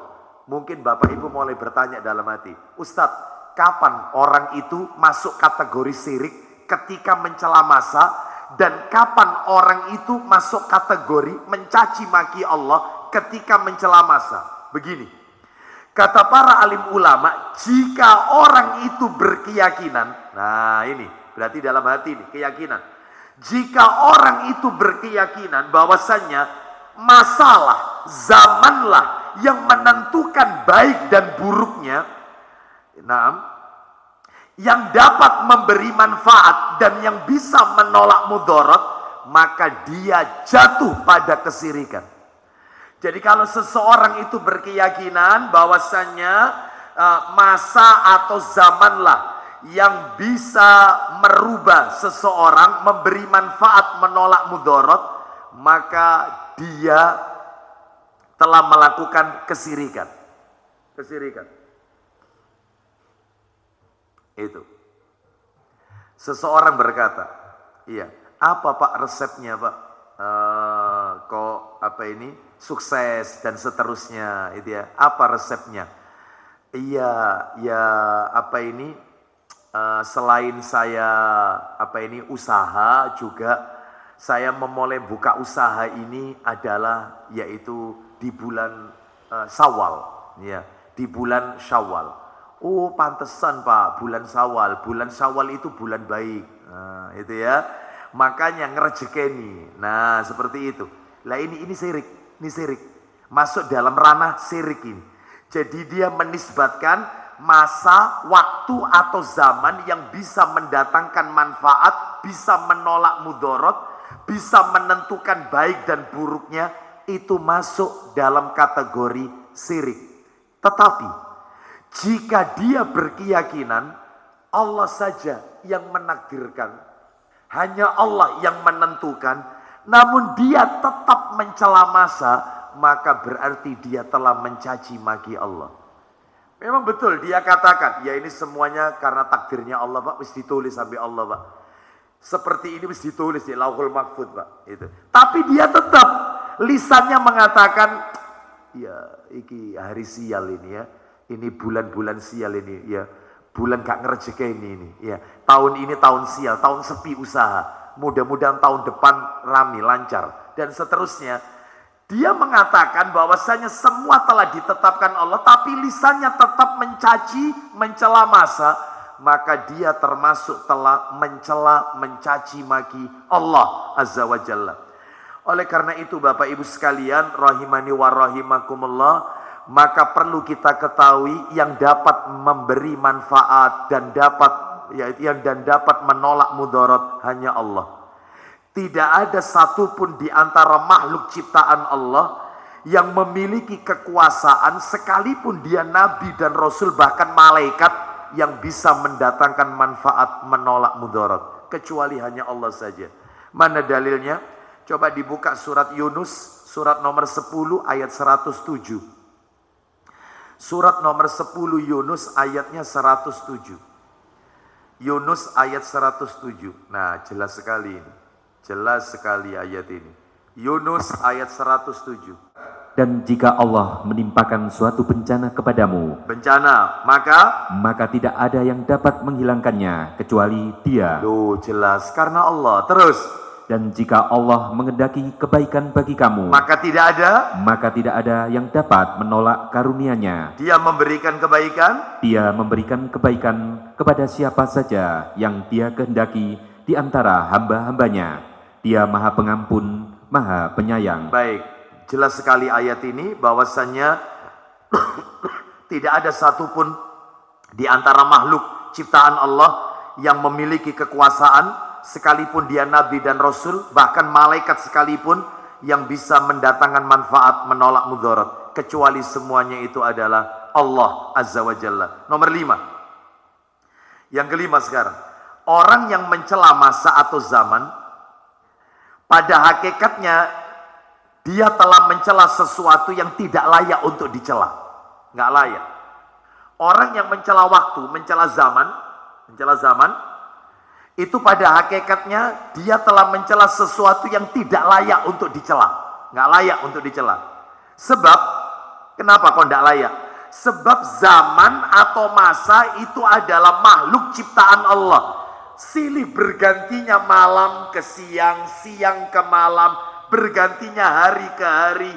A: Mungkin Bapak Ibu mulai bertanya dalam hati, Ustadz, kapan orang itu masuk kategori syirik ketika mencela masa, dan kapan orang itu masuk kategori mencaci maki Allah ketika mencela masa. Begini, kata para alim ulama, jika orang itu berkeyakinan, nah ini berarti dalam hati ini keyakinan. Jika orang itu berkeyakinan bahwasannya masalah, zamanlah yang menentukan baik dan buruknya, yang dapat memberi manfaat dan yang bisa menolak mudarat, maka dia jatuh pada kesyirikan. Jadi kalau seseorang itu berkeyakinan bahwasannya masa atau zamanlah yang bisa merubah seseorang, memberi manfaat, menolak mudarat, maka dia telah melakukan kesyirikan. Kesyirikan. Itu. Seseorang berkata, iya, apa Pak resepnya Pak? Kok apa ini sukses dan seterusnya, itu ya. Apa resepnya? Iya, ya apa ini? Selain saya apa ini usaha juga, saya memulai buka usaha ini adalah yaitu di bulan Syawal, ya, di bulan Syawal. Oh pantesan Pak, bulan Syawal. Bulan Syawal itu bulan baik. Nah, itu ya. Makanya ngerejekeni. Nah, seperti itu. Lah ini syirik. Ini syirik. Masuk dalam ranah syirik ini. Jadi dia menisbatkan masa, waktu atau zaman yang bisa mendatangkan manfaat, bisa menolak mudarat, bisa menentukan baik dan buruknya, itu masuk dalam kategori syirik. Tetapi jika dia berkeyakinan Allah saja yang menakdirkan, hanya Allah yang menentukan, namun dia tetap mencela masa, maka berarti dia telah mencaci maki Allah. Memang betul dia katakan, ya ini semuanya karena takdirnya Allah Pak, wis ditulis sampai Allah Pak. Seperti ini wis ditulis di Lauhul Mahfuz Pak. Itu. Tapi dia tetap lisannya mengatakan, ya iki hari sial ini ya. Ini bulan-bulan sial ini ya. Bulan gak ngerejekeni ini ya. Tahun ini tahun sial, tahun sepi usaha. Mudah-mudahan tahun depan rame, lancar dan seterusnya. Dia mengatakan bahwasanya semua telah ditetapkan Allah, tapi lisannya tetap mencaci, mencela masa, maka dia termasuk telah mencela, mencaci maki Allah Azza wa Jalla. Oleh karena itu Bapak Ibu sekalian, rahimani wa rahimakumullah, maka perlu kita ketahui yang dapat memberi manfaat dan dapat menolak mudarat hanya Allah. Tidak ada satupun di antara makhluk ciptaan Allah yang memiliki kekuasaan, sekalipun dia nabi dan rasul, bahkan malaikat, yang bisa mendatangkan manfaat, menolak mudarat, kecuali hanya Allah saja. Mana dalilnya? Coba dibuka surat Yunus, surat nomor 10 ayat 107. Surat nomor 10 Yunus ayatnya 107. Yunus ayat 107. Nah, jelas sekali ini. Jelas sekali ayat ini. Yunus ayat 107.
B: Dan jika Allah menimpakan suatu bencana kepadamu,
A: bencana, maka
B: tidak ada yang dapat menghilangkannya kecuali Dia.
A: Loh, jelas karena Allah. Terus,
B: dan jika Allah menghendaki kebaikan bagi kamu,
A: maka tidak ada
B: yang dapat menolak karunia-Nya.
A: Dia memberikan kebaikan.
B: Dia memberikan kebaikan kepada siapa saja yang Dia kehendaki di antara hamba-hambanya. Dia Maha Pengampun, Maha Penyayang.
A: Baik, jelas sekali ayat ini bahwasannya tidak ada satupun di antara makhluk ciptaan Allah yang memiliki kekuasaan, sekalipun dia nabi dan rasul, bahkan malaikat sekalipun, yang bisa mendatangkan manfaat, menolak mudarat, kecuali semuanya itu adalah Allah Azza wa Jalla. Nomor 5. Yang kelima sekarang, orang yang mencela masa atau zaman, pada hakikatnya dia telah mencela sesuatu yang tidak layak untuk dicela. Nggak layak. Orang yang mencela waktu, mencela zaman, itu pada hakikatnya dia telah mencela sesuatu yang tidak layak untuk dicela. Nggak layak untuk dicela. Sebab, kenapa kok nggak layak? Sebab zaman atau masa itu adalah makhluk ciptaan Allah. Silih bergantinya malam ke siang, siang ke malam, bergantinya hari ke hari,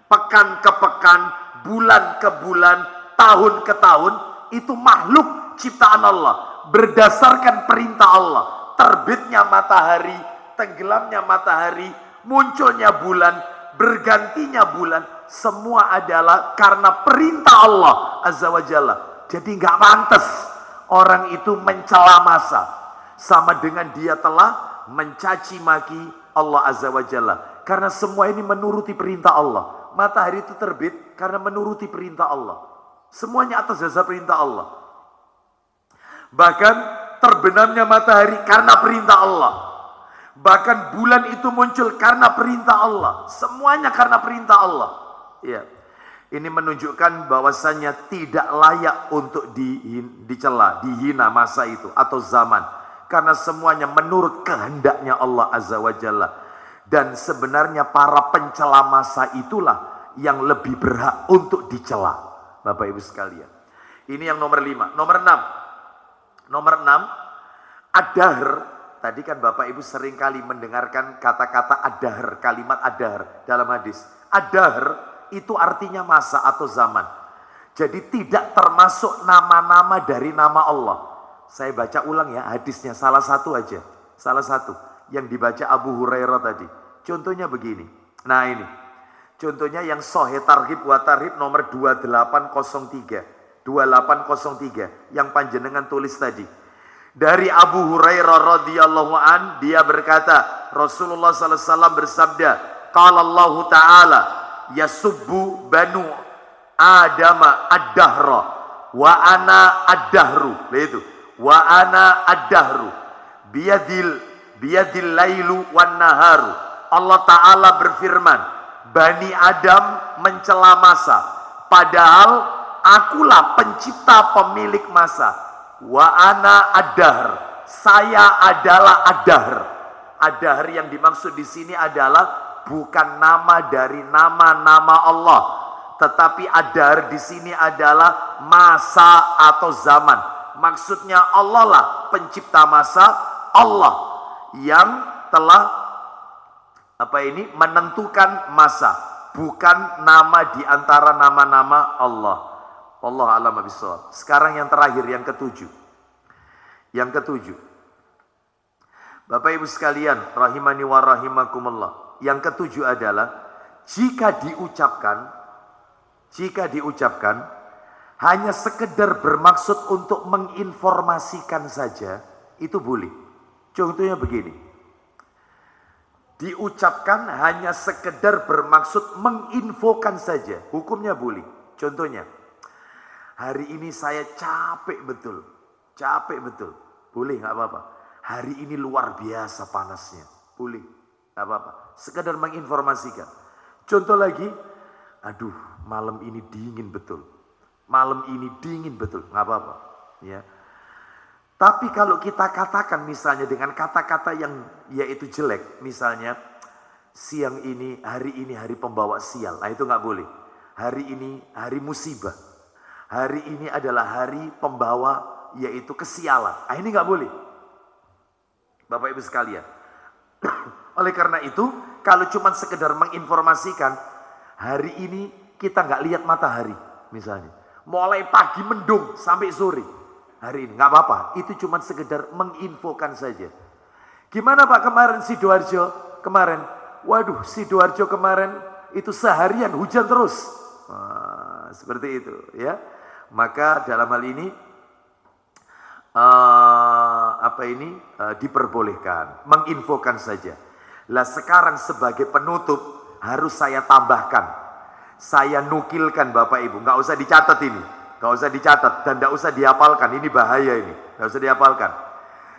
A: pekan ke pekan, bulan ke bulan, tahun ke tahun. Itu makhluk ciptaan Allah, berdasarkan perintah Allah. Terbitnya matahari, tenggelamnya matahari, munculnya bulan, bergantinya bulan, semua adalah karena perintah Allah Azza wa Jalla. Jadi nggak pantas orang itu mencela masa, sama dengan dia telah mencaci maki Allah Azza wa Jalla. Karena semua ini menuruti perintah Allah. Matahari itu terbit karena menuruti perintah Allah. Semuanya atas dasar perintah Allah. Bahkan terbenamnya matahari karena perintah Allah. Bahkan bulan itu muncul karena perintah Allah. Semuanya karena perintah Allah. Ya. Ini menunjukkan bahwasannya tidak layak untuk dicela, dihina masa itu atau zaman. Karena semuanya menurut kehendaknya Allah Azza wa Jalla. Dan sebenarnya para pencela masa itulah yang lebih berhak untuk dicela. Bapak Ibu sekalian. Ini yang nomor 5. Nomor 6. Nomor 6. Ad-dahr. Tadi kan Bapak Ibu sering kali mendengarkan kata-kata ad-dahr. Kalimat ad-dahr dalam hadis. Ad-dahr itu artinya masa atau zaman. Jadi tidak termasuk nama-nama dari nama Allah. Saya baca ulang ya hadisnya, salah satu aja. Salah satu yang dibaca Abu Hurairah tadi. Contohnya begini. Nah ini. Contohnya yang Sahih Targhib wa Tarhib nomor 2803. 2803 yang panjenengan tulis tadi. Dari Abu Hurairah radhiyallahu an, dia berkata, Rasulullah sallallahu alaihi wasallam bersabda, qala Allah Ta'ala, yasubbu banu adama ad-dahra wa ana ad-dahru. Itu wa ana ad-dahru biyadil lailu wan naharu. Allah Ta'ala berfirman, Bani Adam mencela masa, padahal akulah pencipta pemilik masa. Wa ana ad-dahr, saya adalah ad-dahr. Ad-dahr yang dimaksud di sini adalah bukan nama dari nama-nama Allah, tetapi ad-dahr di sini adalah masa atau zaman. Maksudnya Allah lah pencipta masa, Allah yang telah menentukan masa, bukan nama di antara nama-nama Allah. Allah a'lam bishawab. Sekarang yang terakhir, yang ketujuh. Yang ketujuh. Bapak Ibu sekalian, rahimani wa rahimakumullah. Yang ketujuh adalah jika diucapkan hanya sekedar bermaksud untuk menginformasikan saja, itu boleh. Contohnya begini. Diucapkan hanya sekedar bermaksud menginfokan saja, hukumnya boleh. Contohnya, hari ini saya capek betul. Boleh, nggak apa-apa. Hari ini luar biasa panasnya. Boleh, nggak apa-apa. Sekedar menginformasikan. Contoh lagi, aduh malam ini dingin betul. Nggak apa-apa. Ya. Tapi kalau kita katakan misalnya dengan kata-kata yang yaitu jelek. Misalnya, hari ini hari pembawa sial. Nah itu nggak boleh. Hari ini hari musibah. Hari ini adalah hari pembawa yaitu kesialan. Nah ini nggak boleh. Bapak Ibu sekalian. Oleh karena itu, kalau cuma sekedar menginformasikan, hari ini kita nggak lihat matahari misalnya. Mulai pagi mendung sampai sore. Hari ini nggak apa-apa. Itu cuma sekedar menginfokan saja. Gimana Pak kemarin Sidoarjo? Kemarin, waduh Sidoarjo kemarin itu seharian hujan terus. Nah, seperti itu ya. Maka dalam hal ini diperbolehkan menginfokan saja. Lah sekarang sebagai penutup harus saya tambahkan, saya nukilkan Bapak Ibu, nggak usah dicatat ini, nggak usah dicatat dan nggak usah dihafalkan, ini bahaya ini, nggak usah dihafalkan.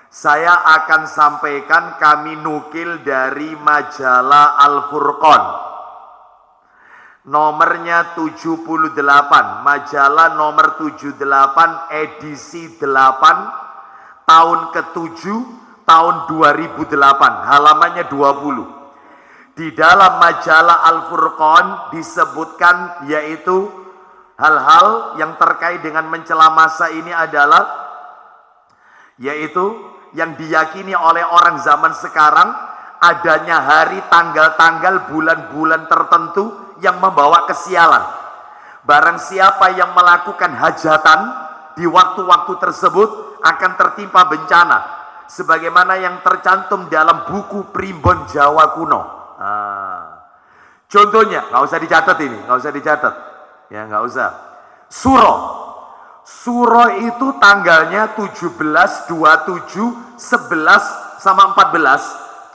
A: Saya akan sampaikan kami nukil dari majalah Al-Furqan. Nomornya 78, majalah nomor 78 edisi 8 tahun ke-7 tahun 2008, halamannya 20. Di dalam majalah Al-Furqan disebutkan yaitu hal-hal yang terkait dengan mencela masa ini adalah, yaitu yang diyakini oleh orang zaman sekarang, adanya hari, tanggal-tanggal, bulan-bulan tertentu yang membawa kesialan. Barang siapa yang melakukan hajatan di waktu-waktu tersebut akan tertimpa bencana, sebagaimana yang tercantum dalam buku Primbon Jawa Kuno. Contohnya, nggak usah dicatat ini, nggak usah dicatat, ya nggak usah. Suro itu tanggalnya 17, 27, 11 sama 14.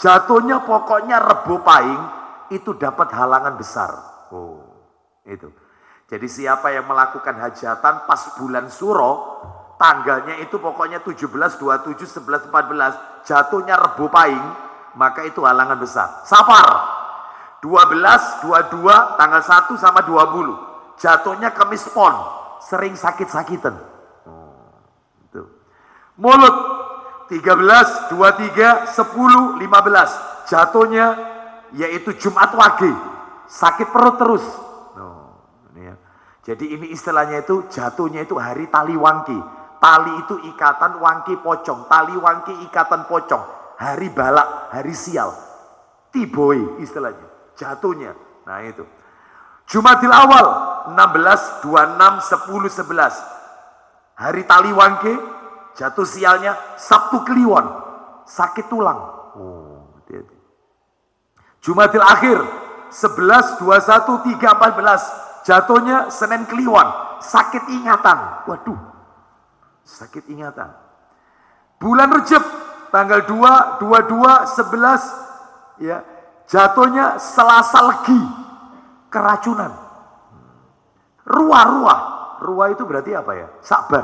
A: Jatuhnya pokoknya Rebo Pahing itu dapat halangan besar. Itu. Jadi siapa yang melakukan hajatan pas bulan Suro, tanggalnya itu pokoknya 17, 27, 11, 14, jatuhnya Rebo Pahing, maka itu halangan besar. Safar 12, 22, tanggal 1 sama 20, jatuhnya Kemis Pon, sering sakit-sakitan. Mulut 13, 23, 10, 15, jatuhnya yaitu Jumat Wage, sakit perut terus. Jadi ini istilahnya itu jatuhnya itu hari tali wangki. Tali itu ikatan, wangki pocong. Tali wangki ikatan pocong. Hari balak, hari sial. Tiboi istilahnya. Jatuhnya. Nah itu. Jumadil Awal 16, 26, 10, 11. Hari tali wangki, jatuh sialnya Sabtu Kliwon. Sakit tulang. Hati-hati. Jumadil Akhir 11, 21, 3, 14. Jatuhnya Senin Kliwon, sakit ingatan. Waduh, sakit ingatan. Bulan Rejab, tanggal 2, 22, 11, ya, jatuhnya Selasa Legi, keracunan. Ruah itu berarti apa ya? Sakban.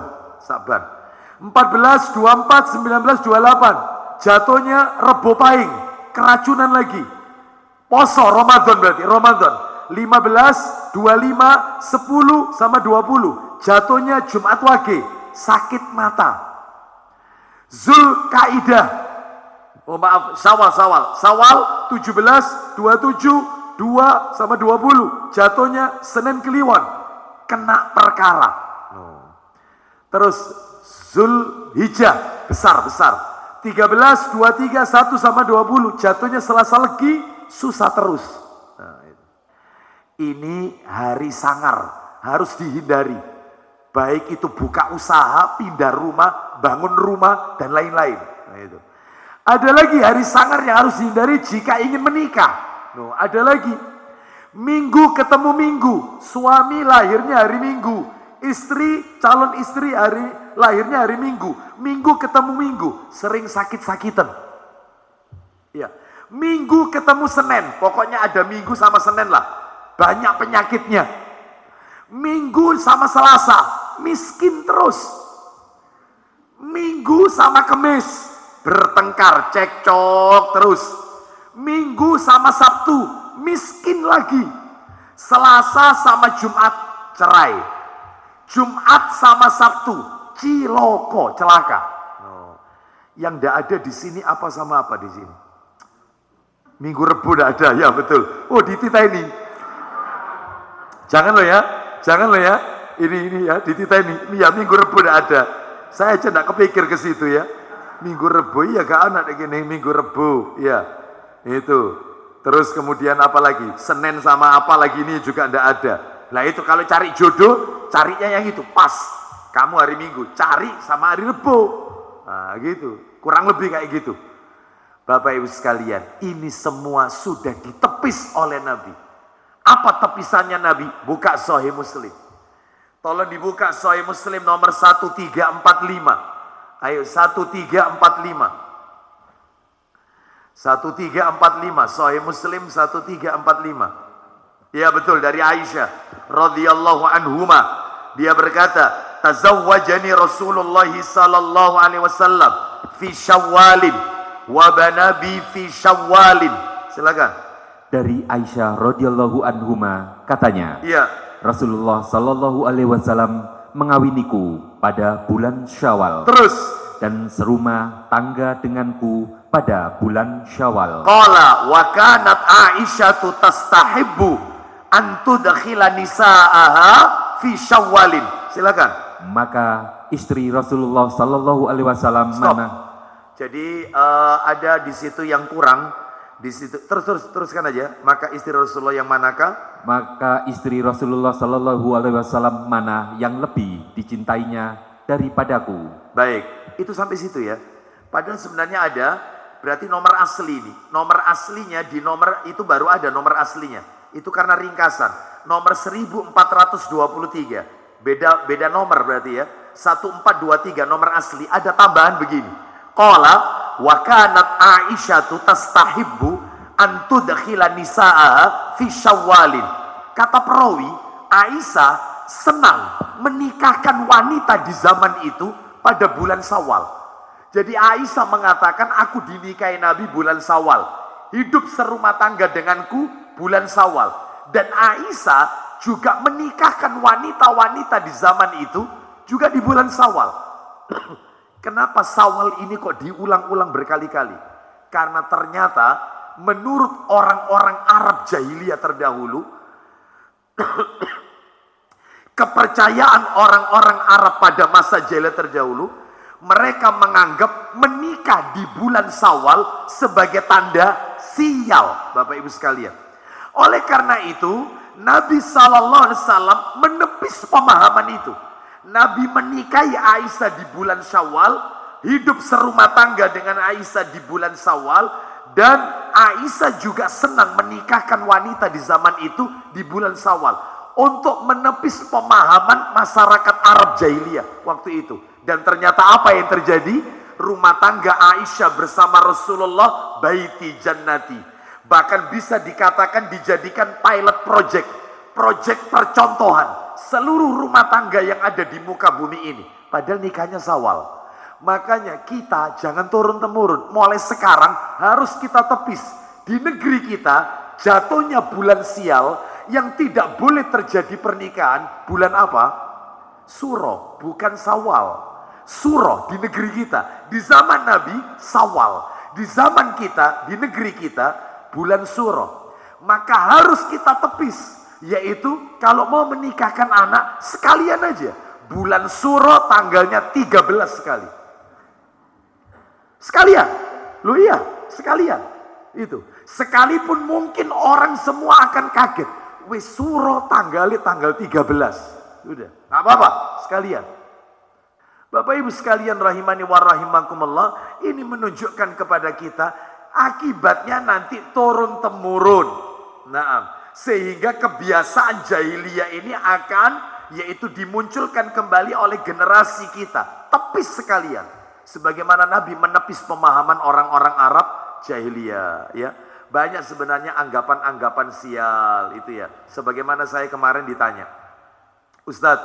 A: 14, 24, 19, 28, jatuhnya Rebo Pahing, keracunan lagi. Poso, Ramadan berarti, Ramadan. 15, 25, 10 sama 20, jatuhnya Jumat Wage, sakit mata. Zulkaidah, Syawal 17, 27, 2 sama 20, jatuhnya Senin Kliwon, kena perkara. Terus Zulhijjah, besar 13, 23, 1 sama 20, jatuhnya Selasa Legi, susah terus. Ini hari sangar, harus dihindari. Baik itu buka usaha, pindah rumah, bangun rumah, dan lain-lain. Nah, itu. Ada lagi hari sangar yang harus dihindari jika ingin menikah. Ada lagi. Minggu ketemu minggu, suami lahirnya hari Minggu, calon istri lahirnya hari Minggu. Minggu ketemu minggu, sering sakit-sakitan. Ya. Minggu ketemu Senin, pokoknya ada Minggu sama Senin lah. Banyak penyakitnya. Minggu sama Selasa, miskin terus. Minggu sama Kemis, bertengkar, cekcok terus. Minggu sama Sabtu, miskin lagi. Selasa sama Jumat, cerai. Jumat sama Sabtu, ciloko, celaka. Yang tidak ada di sini apa sama apa di sini? Minggu Rebo tidak ada, ya betul. Ditita ini. Jangan lo ya, ini ya, ditita ini ya Minggu Rebo tidak ada. Saya aja tidak kepikir ke situ ya. Minggu Rebo ya gak anak gini, Minggu Rebo ya itu. Terus kemudian apa lagi? Senin sama apa lagi ini juga tidak ada. Nah itu kalau cari jodoh, carinya yang itu pas. Kamu hari Minggu, cari sama hari Rebo. Nah gitu, kurang lebih kayak gitu. Bapak Ibu sekalian, ini semua sudah ditepis oleh Nabi. Apa tepisannya Nabi? Buka Sahih Muslim. Tolong dibuka Sahih Muslim nomor 1345. Ayo 1345. 1345 Sahih Muslim 1345. Ya betul, dari Aisyah radhiyallahu anhuma. Dia berkata, "Tazawwajani Rasulullah sallallahu alaihi wasallam fi Syawalin wa banabi fi Syawalin." Silakan.
B: Dari Aisyah radhiyallahu anhuma katanya,
A: iya,
B: Rasulullah sallallahu alaihi wasallam mengawiniku pada bulan Syawal.
A: Terus,
B: dan serumah tangga denganku pada bulan Syawal.
A: Qala wa kanat Aisyatu tastahibbu an tudkhila nisaaha fi Syawalin. Silakan.
B: Maka istri Rasulullah Sallallahu Alaihi Wasallam
A: Stop.
B: mana?
A: Jadi ada di situ yang kurang. Di situ teruskan aja. Maka istri Rasulullah yang manakah?
B: Maka istri Rasulullah Sallallahu Alaihi Wasallam mana yang lebih dicintainya daripadaku?
A: Baik, itu sampai situ ya. Padahal sebenarnya ada, berarti nomor asli ini. Nomor aslinya di nomor itu baru ada nomor aslinya. Itu karena ringkasan. Nomor 1423. Beda nomor berarti ya. 1423 nomor asli ada tambahan begini. Qala wa kanat Aisyatu tastahibbu an tudkhila nisaaha fi Syawalin. Kata perawi, Aisyah senang menikahkan wanita di zaman itu pada bulan Syawal. Jadi Aisyah mengatakan, aku dinikahi Nabi bulan Syawal. Hidup serumah tangga denganku bulan Syawal. Dan Aisyah juga menikahkan wanita-wanita di zaman itu juga di bulan Syawal. Kenapa Syawal ini kok diulang-ulang berkali-kali? Karena ternyata menurut orang-orang Arab jahiliyah terdahulu, kepercayaan orang-orang Arab pada masa jahiliyah terdahulu, mereka menganggap menikah di bulan Syawal sebagai tanda sial, Bapak Ibu sekalian. Oleh karena itu, Nabi Sallallahu Alaihi Wasallam menepis pemahaman itu. Nabi menikahi Aisyah di bulan Syawal, hidup serumah tangga dengan Aisyah di bulan Syawal, dan Aisyah juga senang menikahkan wanita di zaman itu di bulan Syawal untuk menepis pemahaman masyarakat Arab jahiliyah waktu itu. Dan ternyata apa yang terjadi? Rumah tangga Aisyah bersama Rasulullah baiti jannati. Bahkan bisa dikatakan dijadikan pilot project percontohan seluruh rumah tangga yang ada di muka bumi ini. Padahal nikahnya Syawal. Makanya kita jangan turun-temurun. Mulai sekarang harus kita tepis. Di negeri kita jatuhnya bulan sial yang tidak boleh terjadi pernikahan. Bulan apa? Suro, bukan Syawal. Suro di negeri kita. Di zaman Nabi, Syawal. Di zaman kita, di negeri kita, bulan Suro. Maka harus kita tepis. Yaitu kalau mau menikahkan anak sekalian aja. Bulan Suro tanggalnya 13 sekali. Sekalian. Loh iya, sekalian. Itu. Sekalipun mungkin orang semua akan kaget. Wis Suro tanggal 13. Udah, nggak apa-apa, sekalian. Bapak Ibu sekalian rahimani wa rahimakumullah, ini menunjukkan kepada kita akibatnya nanti turun temurun. Nah, sehingga kebiasaan jahiliyah ini akan yaitu dimunculkan kembali oleh generasi kita. Tepis sekalian. Sebagaimana Nabi menepis pemahaman orang-orang Arab jahiliyah, ya. Banyak sebenarnya anggapan-anggapan sial itu ya. Sebagaimana saya kemarin ditanya, Ustadz,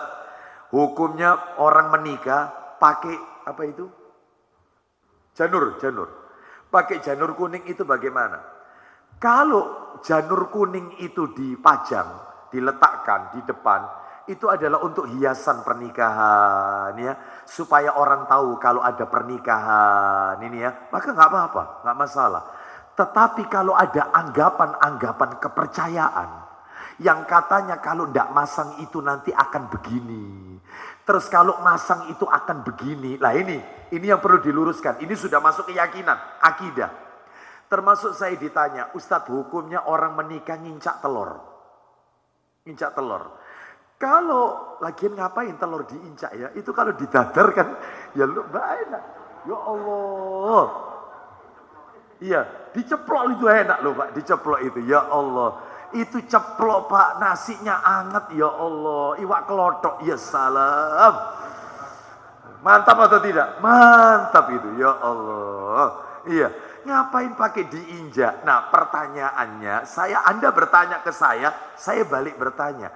A: hukumnya orang menikah pakai apa itu? Janur. Pakai janur kuning itu bagaimana? Kalau janur kuning itu dipajang, diletakkan di depan, itu adalah untuk hiasan pernikahan ya, supaya orang tahu kalau ada pernikahan ini ya, maka nggak apa-apa, nggak masalah. Tetapi kalau ada anggapan-anggapan kepercayaan yang katanya kalau ndak masang itu nanti akan begini, terus kalau masang itu akan begini, lah ini yang perlu diluruskan. Ini sudah masuk keyakinan, akidah. Termasuk saya ditanya, Ustadz, hukumnya orang menikah ngincak telur. Ngincak telur. Kalau lagian ngapain telur diincak ya? Itu kalau didadar kan, ya lu enak. Ya Allah. Iya, diceplok itu enak loh Pak, diceplok itu. Ya Allah. Itu ceplok Pak, nasinya anget ya Allah. Iwak kelotok, ya salam. Mantap atau tidak? Mantap itu, ya Allah. Iya. Ngapain pakai diinjak? Nah pertanyaannya, Anda bertanya ke saya balik bertanya.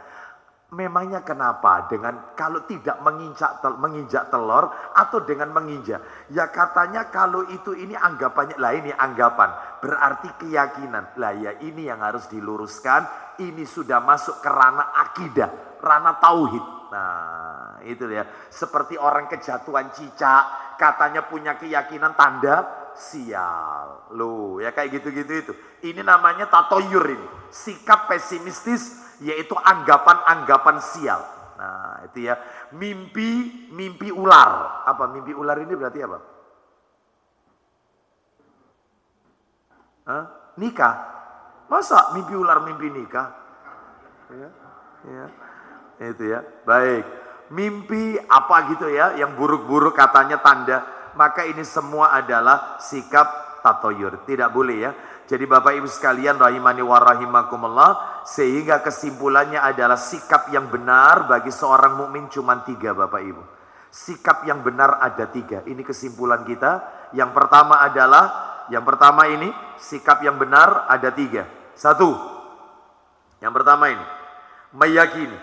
A: Memangnya kenapa dengan kalau tidak menginjak telur atau dengan menginjak? Ya katanya kalau itu ini anggapannya, lah ini anggapan. Berarti keyakinan. Lah ya ini yang harus diluruskan. Ini sudah masuk ke ranah akidah, ranah tauhid. Nah itu ya. Seperti orang kejatuhan cicak, katanya punya keyakinan tanda sial. Loh, ya kayak gitu-gitu itu. Ini namanya tatoyur ini. Sikap pesimistis, yaitu anggapan-anggapan sial. Nah, itu ya. Mimpi ular. Apa mimpi ular ini berarti apa? Hah? Nikah. Masa mimpi ular mimpi nikah? Ya. Ya. Itu ya. Baik. Mimpi apa gitu ya, yang buruk-buruk katanya tanda. Maka ini semua adalah sikap tatoyur. Tidak boleh ya. Jadi Bapak Ibu sekalian rahimani wa rahimakumullah, sehingga kesimpulannya adalah sikap yang benar bagi seorang mukmin cuma 3 Bapak Ibu. Sikap yang benar ada 3. Ini kesimpulan kita. Yang pertama adalah, ini sikap yang benar ada 3. 1. Yang pertama ini meyakini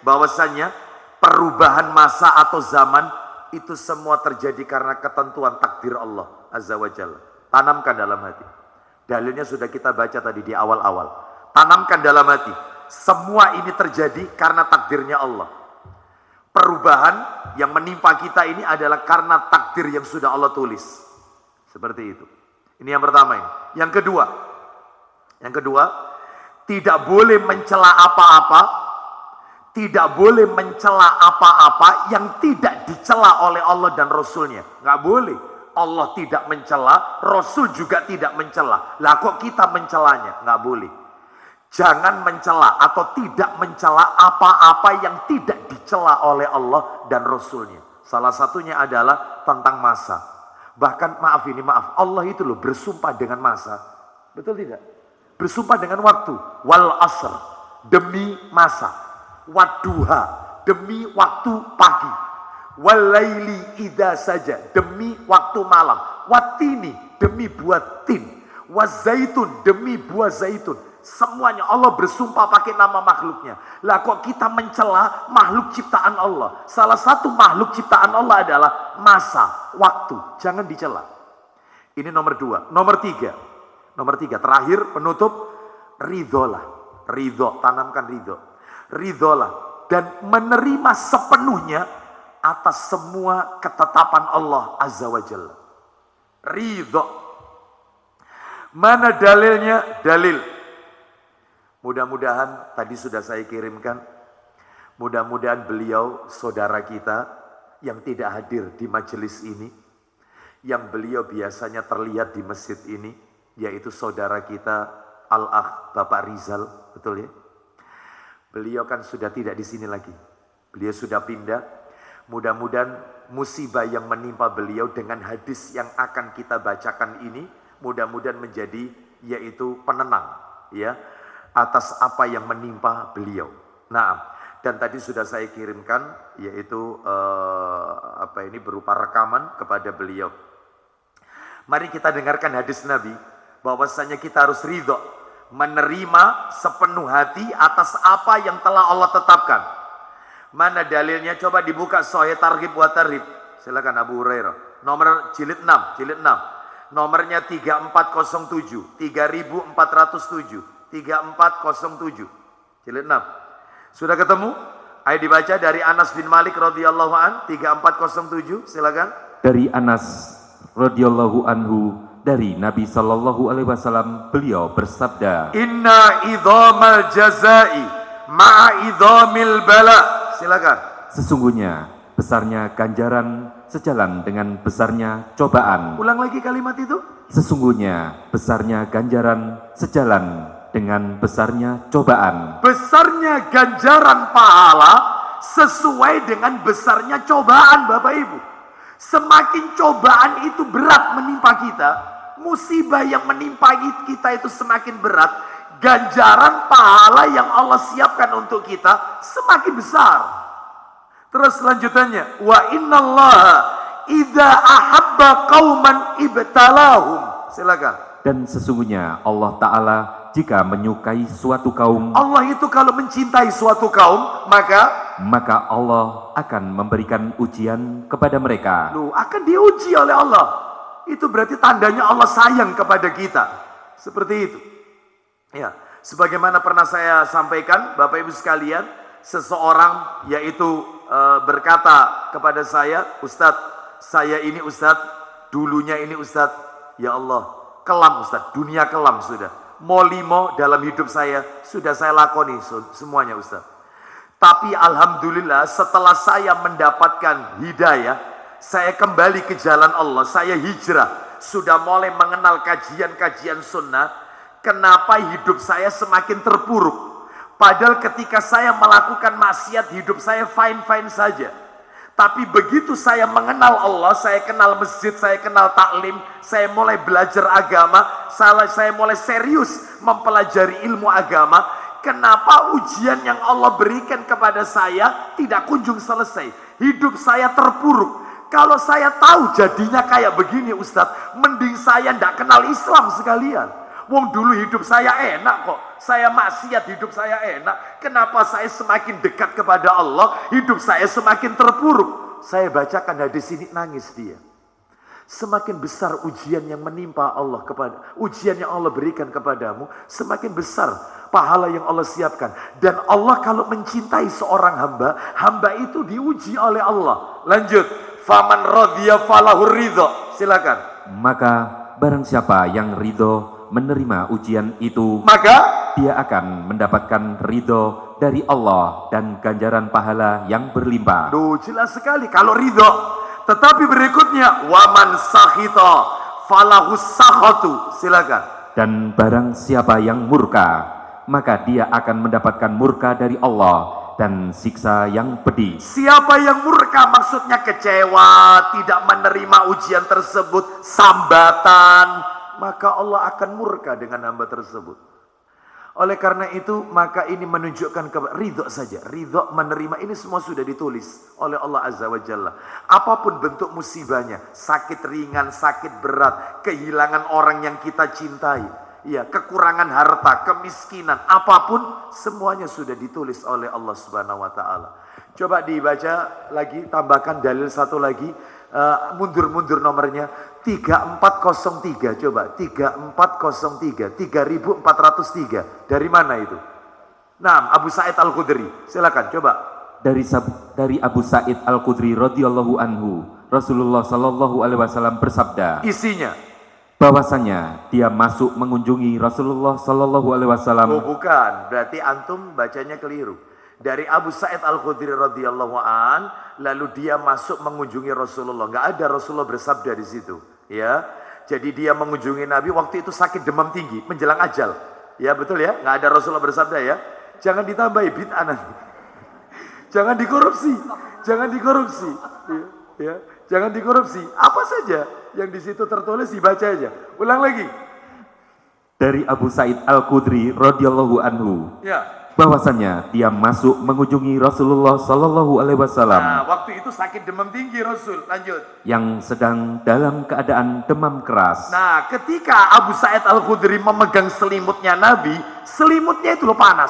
A: bahwasanya perubahan masa atau zaman itu semua terjadi karena ketentuan takdir Allah Azza wa Jalla. Tanamkan dalam hati. Dalilnya sudah kita baca tadi di awal-awal. Tanamkan dalam hati. Semua ini terjadi karena takdirnya Allah. Perubahan yang menimpa kita ini adalah karena takdir yang sudah Allah tulis. Seperti itu. Ini yang pertama ini. Yang kedua, tidak boleh mencela apa-apa. Tidak boleh mencela apa-apa yang tidak dicela oleh Allah dan Rasulnya. Nggak boleh. Allah tidak mencela, Rasul juga tidak mencela. Lah kok kita mencelanya? Nggak boleh. Jangan mencela atau tidak mencela apa-apa yang tidak dicela oleh Allah dan Rasulnya. Salah satunya adalah tentang masa. Bahkan maaf, Allah itu loh bersumpah dengan masa. Betul tidak? Bersumpah dengan waktu. Wal asr, demi masa. Wadduha, demi waktu pagi. Walaili idza saja, demi waktu malam. Watini, demi buah tin. Wazaitun, demi buah zaitun. Semuanya Allah bersumpah pakai nama makhluknya. Lah kok kita mencela makhluk ciptaan Allah? Salah satu makhluk ciptaan Allah adalah masa, waktu. Jangan dicela. Ini nomor 2. Nomor 3, terakhir penutup, ridholah. Ridho, tanamkan ridho. Ridholah dan menerima sepenuhnya atas semua ketetapan Allah Azza wa Jalla. Ridho. Mana dalilnya? Dalil. Mudah-mudahan tadi sudah saya kirimkan. Mudah-mudahan beliau saudara kita yang tidak hadir di majelis ini, yang beliau biasanya terlihat di masjid ini, yaitu saudara kita Al-Akh Bapak Rizal, betul ya? Beliau kan sudah tidak di sini lagi. Beliau sudah pindah. Mudah-mudahan musibah yang menimpa beliau dengan hadis yang akan kita bacakan ini, mudah-mudahan menjadi yaitu penenang ya atas apa yang menimpa beliau. Nah, dan tadi sudah saya kirimkan yaitu berupa rekaman kepada beliau. Mari kita dengarkan hadis Nabi bahwasanya kita harus ridho, menerima sepenuh hati atas apa yang telah Allah tetapkan. Mana dalilnya? Coba dibuka Sahih Targhib wa Tarhib. Silakan Abu Hurairah. Nomor jilid 6. Nomornya 3407, 3407, 3407. Jilid 6. Sudah ketemu? Ayo dibaca dari Anas bin Malik radhiyallahu an, 3407. Silakan.
B: Dari Anas radhiyallahu anhu, dari Nabi Shallallahu Alaihi Wasallam, beliau bersabda,
A: Inna idhamal jazai ma'a idhamil bala. Silakan.
B: Sesungguhnya besarnya ganjaran sejalan dengan besarnya cobaan.
A: Ulang lagi kalimat itu.
B: Sesungguhnya besarnya ganjaran sejalan dengan besarnya cobaan.
A: Besarnya ganjaran pahala sesuai dengan besarnya cobaan, Bapak Ibu. Semakin cobaan itu berat menimpa kita, musibah yang menimpa kita itu semakin berat, ganjaran pahala yang Allah siapkan untuk kita semakin besar. Terus lanjutannya, wa innallaha idza ahabba qauman ibtalahum. Silakan.
B: Dan sesungguhnya Allah Ta'ala jika menyukai suatu kaum,
A: Allah itu kalau mencintai suatu kaum,
B: maka Allah akan memberikan ujian kepada mereka.
A: Loh, akan diuji oleh Allah. Itu berarti tandanya Allah sayang kepada kita. Seperti itu. Ya, sebagaimana pernah saya sampaikan, Bapak Ibu sekalian, seseorang yaitu berkata kepada saya, Ustadz, saya ini Ustadz, dulunya ini Ustadz, ya Allah, kelam Ustadz, dunia kelam sudah. molimo dalam hidup saya sudah saya lakoni semuanya Ustaz. Tapi alhamdulillah setelah saya mendapatkan hidayah, saya kembali ke jalan Allah, saya hijrah, sudah mulai mengenal kajian-kajian sunnah. Kenapa hidup saya semakin terpuruk? Padahal ketika saya melakukan maksiat, hidup saya fine-fine saja. Tapi begitu saya mengenal Allah, saya kenal masjid, saya kenal taklim, saya mulai belajar agama, saya mulai serius mempelajari ilmu agama. Kenapa ujian yang Allah berikan kepada saya tidak kunjung selesai? Hidup saya terpuruk. Kalau saya tahu jadinya kayak begini Ustadz, mending saya tidak kenal Islam sekalian. Wong dulu hidup saya enak kok, saya maksiat hidup saya enak. Kenapa saya semakin dekat kepada Allah, hidup saya semakin terpuruk? Saya bacakan hadis ini, nangis dia. Semakin besar ujian yang menimpa Allah ujian yang Allah berikan kepadamu, semakin besar pahala yang Allah siapkan. Dan Allah kalau mencintai seorang hamba, hamba itu diuji oleh Allah. Lanjut, faman radhiya falahu ridho. Silakan.
B: Maka barang siapa yang ridho menerima ujian itu,
A: maka
B: dia akan mendapatkan ridho dari Allah dan ganjaran pahala yang berlimpah.
A: Duh, jelas sekali kalau ridho. Tetapi berikutnya, waman sahita falahu sakhatu. Silakan.
B: Dan barang siapa yang murka, maka dia akan mendapatkan murka dari Allah dan siksa yang pedih.
A: Siapa yang murka maksudnya kecewa, tidak menerima ujian tersebut, sambatan, maka Allah akan murka dengan hamba tersebut. Oleh karena itu, maka ini menunjukkan ridho saja. Ridho menerima ini semua sudah ditulis oleh Allah Azza wa Jalla. Apapun bentuk musibahnya, sakit ringan, sakit berat, kehilangan orang yang kita cintai, ya, kekurangan harta, kemiskinan, apapun, semuanya sudah ditulis oleh Allah Subhanahu wa Ta'ala. Coba dibaca lagi, tambahkan dalil satu lagi. Mundur-mundur nomornya 3403, coba 3403, 3403. Dari mana itu? Nah, Abu Sa'id Al-Khudri. Silakan coba.
B: Dari Abu Sa'id Al-Khudri radhiyallahu anhu, Rasulullah sallallahu alaihi wasallam bersabda.
A: Isinya
B: bahwasanya dia masuk mengunjungi Rasulullah sallallahu alaihi wasallam.
A: Oh, bukan, berarti antum bacanya keliru. Dari Abu Sa'id Al-Khudri radhiyallahu an, lalu dia masuk mengunjungi Rasulullah. Nggak ada Rasulullah bersabda di situ, ya. Jadi dia mengunjungi Nabi waktu itu sakit demam tinggi menjelang ajal. Ya, betul ya? Nggak ada Rasulullah bersabda ya. Jangan ditambahi bid'ah nanti. Jangan dikorupsi. Jangan dikorupsi. Ya, jangan dikorupsi. Apa saja yang di situ tertulis dibaca aja. Ulang lagi.
B: Dari Abu Sa'id Al-Khudri radhiyallahu anhu.
A: Ya.
B: Bahwasanya dia masuk mengunjungi Rasulullah sallallahu alaihi wasallam.
A: Nah, waktu itu sakit demam tinggi Rasul. Lanjut.
B: Yang sedang dalam keadaan demam keras.
A: Nah, ketika Abu Sa'id Al-Khudri memegang selimutnya Nabi, selimutnya itu loh panas.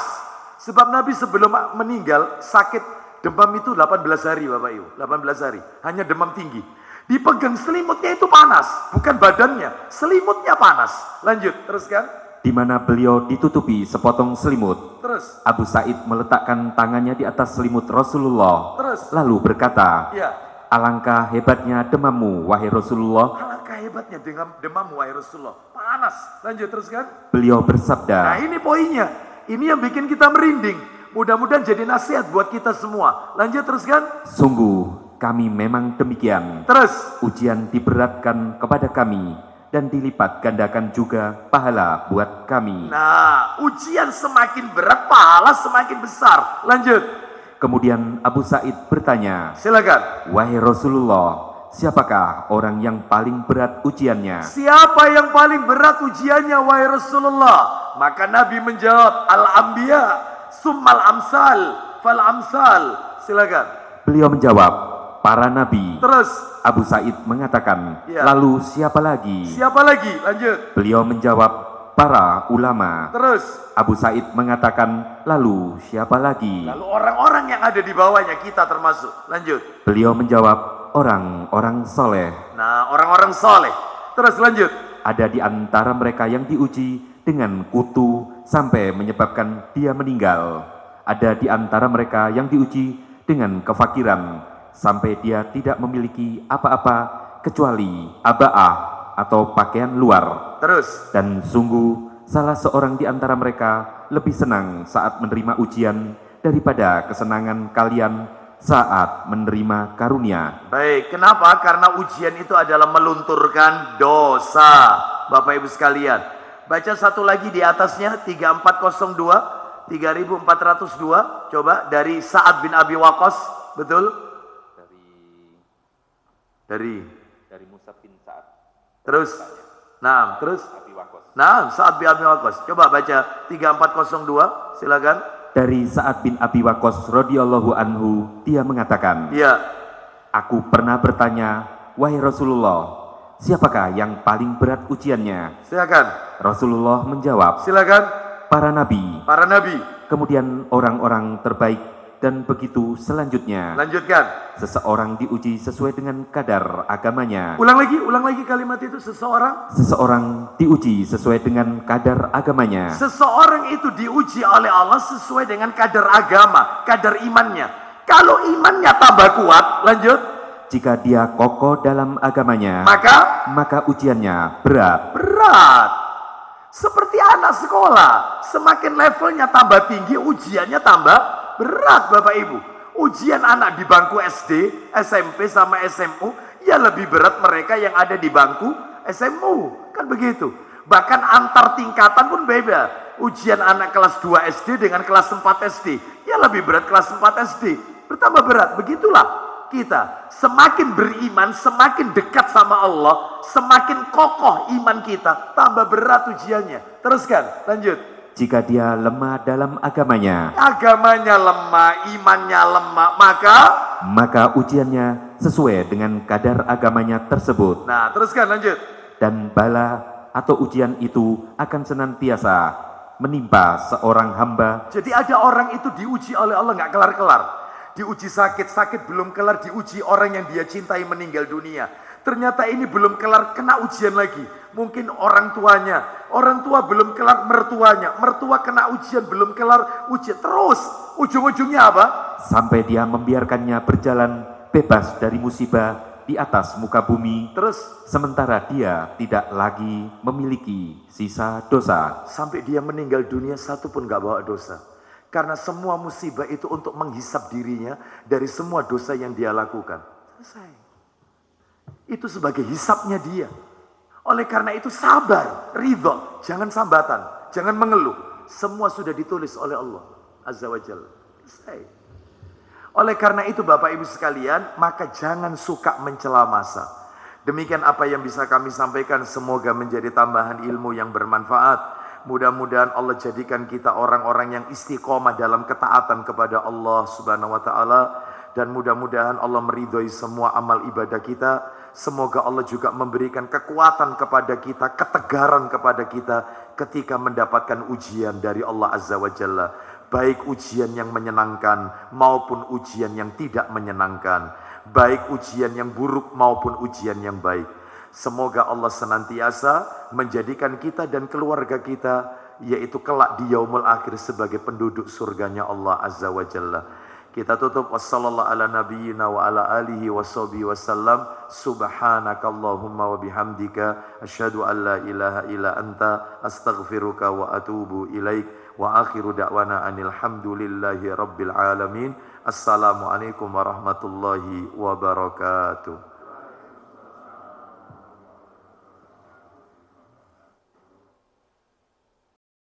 A: Sebab Nabi sebelum meninggal sakit demam itu 18 hari Bapak Ibu, 18 hari. Hanya demam tinggi. Dipegang selimutnya itu panas, bukan badannya, selimutnya panas. Lanjut, teruskan.
B: Di mana beliau ditutupi sepotong selimut.
A: Terus
B: Abu Sa'id meletakkan tangannya di atas selimut Rasulullah.
A: Terus
B: lalu berkata,
A: ya.
B: Alangkah hebatnya demammu, wahai Rasulullah.
A: Alangkah hebatnya demammu, wahai Rasulullah. Panas. Lanjut, teruskan.
B: Beliau bersabda.
A: Nah, ini poinnya. Ini yang bikin kita merinding. Mudah-mudahan jadi nasihat buat kita semua. Lanjut, teruskan.
B: Sungguh kami memang demikian.
A: Terus
B: ujian diberatkan kepada kami dan dilipat gandakan juga pahala buat kami.
A: Nah, ujian semakin berat, pahala semakin besar. Lanjut.
B: Kemudian Abu Sa'id bertanya,
A: silakan.
B: Wahai Rasulullah, siapakah orang yang paling berat ujiannya?
A: Siapa yang paling berat ujiannya, wahai Rasulullah? Maka Nabi menjawab, Al-Anbiya, summal amsal, fal amsal. Silakan.
B: Beliau menjawab, para nabi.
A: Terus
B: Abu Sa'id mengatakan,
A: ya.
B: Lalu siapa lagi?
A: Siapa lagi? Lanjut.
B: Beliau menjawab, para ulama.
A: Terus
B: Abu Sa'id mengatakan, lalu siapa lagi?
A: lalu orang-orang yang ada di bawahnya, kita termasuk. Lanjut.
B: Beliau menjawab, orang-orang soleh.
A: Nah, orang-orang soleh. Terus lanjut.
B: Ada di antara mereka yang diuji dengan kutu sampai menyebabkan dia meninggal. Ada di antara mereka yang diuji dengan kefakiran sampai dia tidak memiliki apa-apa kecuali aba'ah atau pakaian luar.
A: Terus.
B: Dan sungguh salah seorang di antara mereka lebih senang saat menerima ujian daripada kesenangan kalian saat menerima karunia.
A: Baik, kenapa? Karena ujian itu adalah melunturkan dosa. Bapak Ibu sekalian, baca satu lagi di atasnya, 3402, 3402, coba dari Sa'ad bin Abi Waqqas, betul? Dari
B: Musab bin Sa'ad.
A: Terus, nah, terus,
B: Abi Waqqas.
A: nah, Sa'ad bin Abi Waqqas, coba baca 3402, silakan.
B: Dari Sa'ad bin Abi Waqqas radhiyallahu anhu, dia mengatakan,
A: Iya,
B: aku pernah bertanya, wahai Rasulullah, siapakah yang paling berat ujiannya?
A: silakan,
B: Rasulullah menjawab,
A: silakan.
B: para nabi,
A: Para nabi,
B: kemudian orang-orang terbaik, dan begitu selanjutnya.
A: lanjutkan.
B: Seseorang diuji sesuai dengan kadar agamanya.
A: Ulang lagi kalimat itu.
B: Seseorang diuji sesuai dengan kadar agamanya.
A: Seseorang itu diuji oleh Allah sesuai dengan kadar agama, kadar imannya. Kalau imannya tambah kuat, lanjut.
B: Jika dia kokoh dalam agamanya, maka ujiannya berat.
A: Seperti anak sekolah, semakin levelnya tambah tinggi, ujiannya tambah berat, Bapak Ibu. Ujian anak di bangku SD, SMP sama SMU, ya lebih berat mereka yang ada di bangku SMU, kan begitu. Bahkan antar tingkatan pun beda. Ujian anak kelas 2 SD dengan kelas 4 SD, ya lebih berat kelas 4 SD, bertambah berat. Begitulah kita, semakin beriman, semakin dekat sama Allah, semakin kokoh iman kita, tambah berat ujiannya. Teruskan, lanjut.
B: Jika dia lemah dalam agamanya,
A: lemah, imannya lemah,
B: maka ujiannya sesuai dengan kadar agamanya tersebut.
A: Nah, teruskan, lanjut.
B: Dan bala atau ujian itu akan senantiasa menimpa seorang hamba.
A: Jadi ada orang itu diuji oleh Allah nggak kelar-kelar. Diuji sakit belum kelar, diuji orang yang dia cintai meninggal dunia. Ternyata ini belum kelar, kena ujian lagi. Mungkin orang tua belum kelar, mertua kena ujian, belum kelar ujian. Terus, ujung-ujungnya apa?
B: Sampai dia membiarkannya berjalan bebas dari musibah di atas muka bumi.
A: Terus,
B: sementara dia tidak lagi memiliki sisa dosa.
A: Sampai dia meninggal dunia, satu pun gak bawa dosa. Karena semua musibah itu untuk menghisap dirinya dari semua dosa yang dia lakukan. Selesai. Itu sebagai hisapnya dia. Oleh karena itu sabar, ridho, jangan sambatan, jangan mengeluh. Semua sudah ditulis oleh Allah Azza wa Jalla. Selesai. Oleh karena itu Bapak Ibu sekalian, maka jangan suka mencela masa. Demikian apa yang bisa kami sampaikan, semoga menjadi tambahan ilmu yang bermanfaat. Mudah-mudahan Allah jadikan kita orang-orang yang istiqomah dalam ketaatan kepada Allah Subhanahu wa taala, dan mudah-mudahan Allah meridhoi semua amal ibadah kita. Semoga Allah juga memberikan kekuatan kepada kita, ketegaran kepada kita ketika mendapatkan ujian dari Allah Azza wa Jalla. Baik ujian yang menyenangkan maupun ujian yang tidak menyenangkan. Baik ujian yang buruk maupun ujian yang baik. Semoga Allah senantiasa menjadikan kita dan keluarga kita, yaitu kelak di yaumul akhir, sebagai penduduk surganya Allah Azza wa Jalla. Kita tutup wassallallahu ala nabiyyina wa ala alihi washabihi wasallam. Subhanakallahumma wa bihamdika asyhadu an la ilaha illa anta astaghfiruka wa atubu ilaik. Wa akhiru da'wana anil hamdulillahi rabbil alamin. Assalamualaikum warahmatullahi wabarakatuh.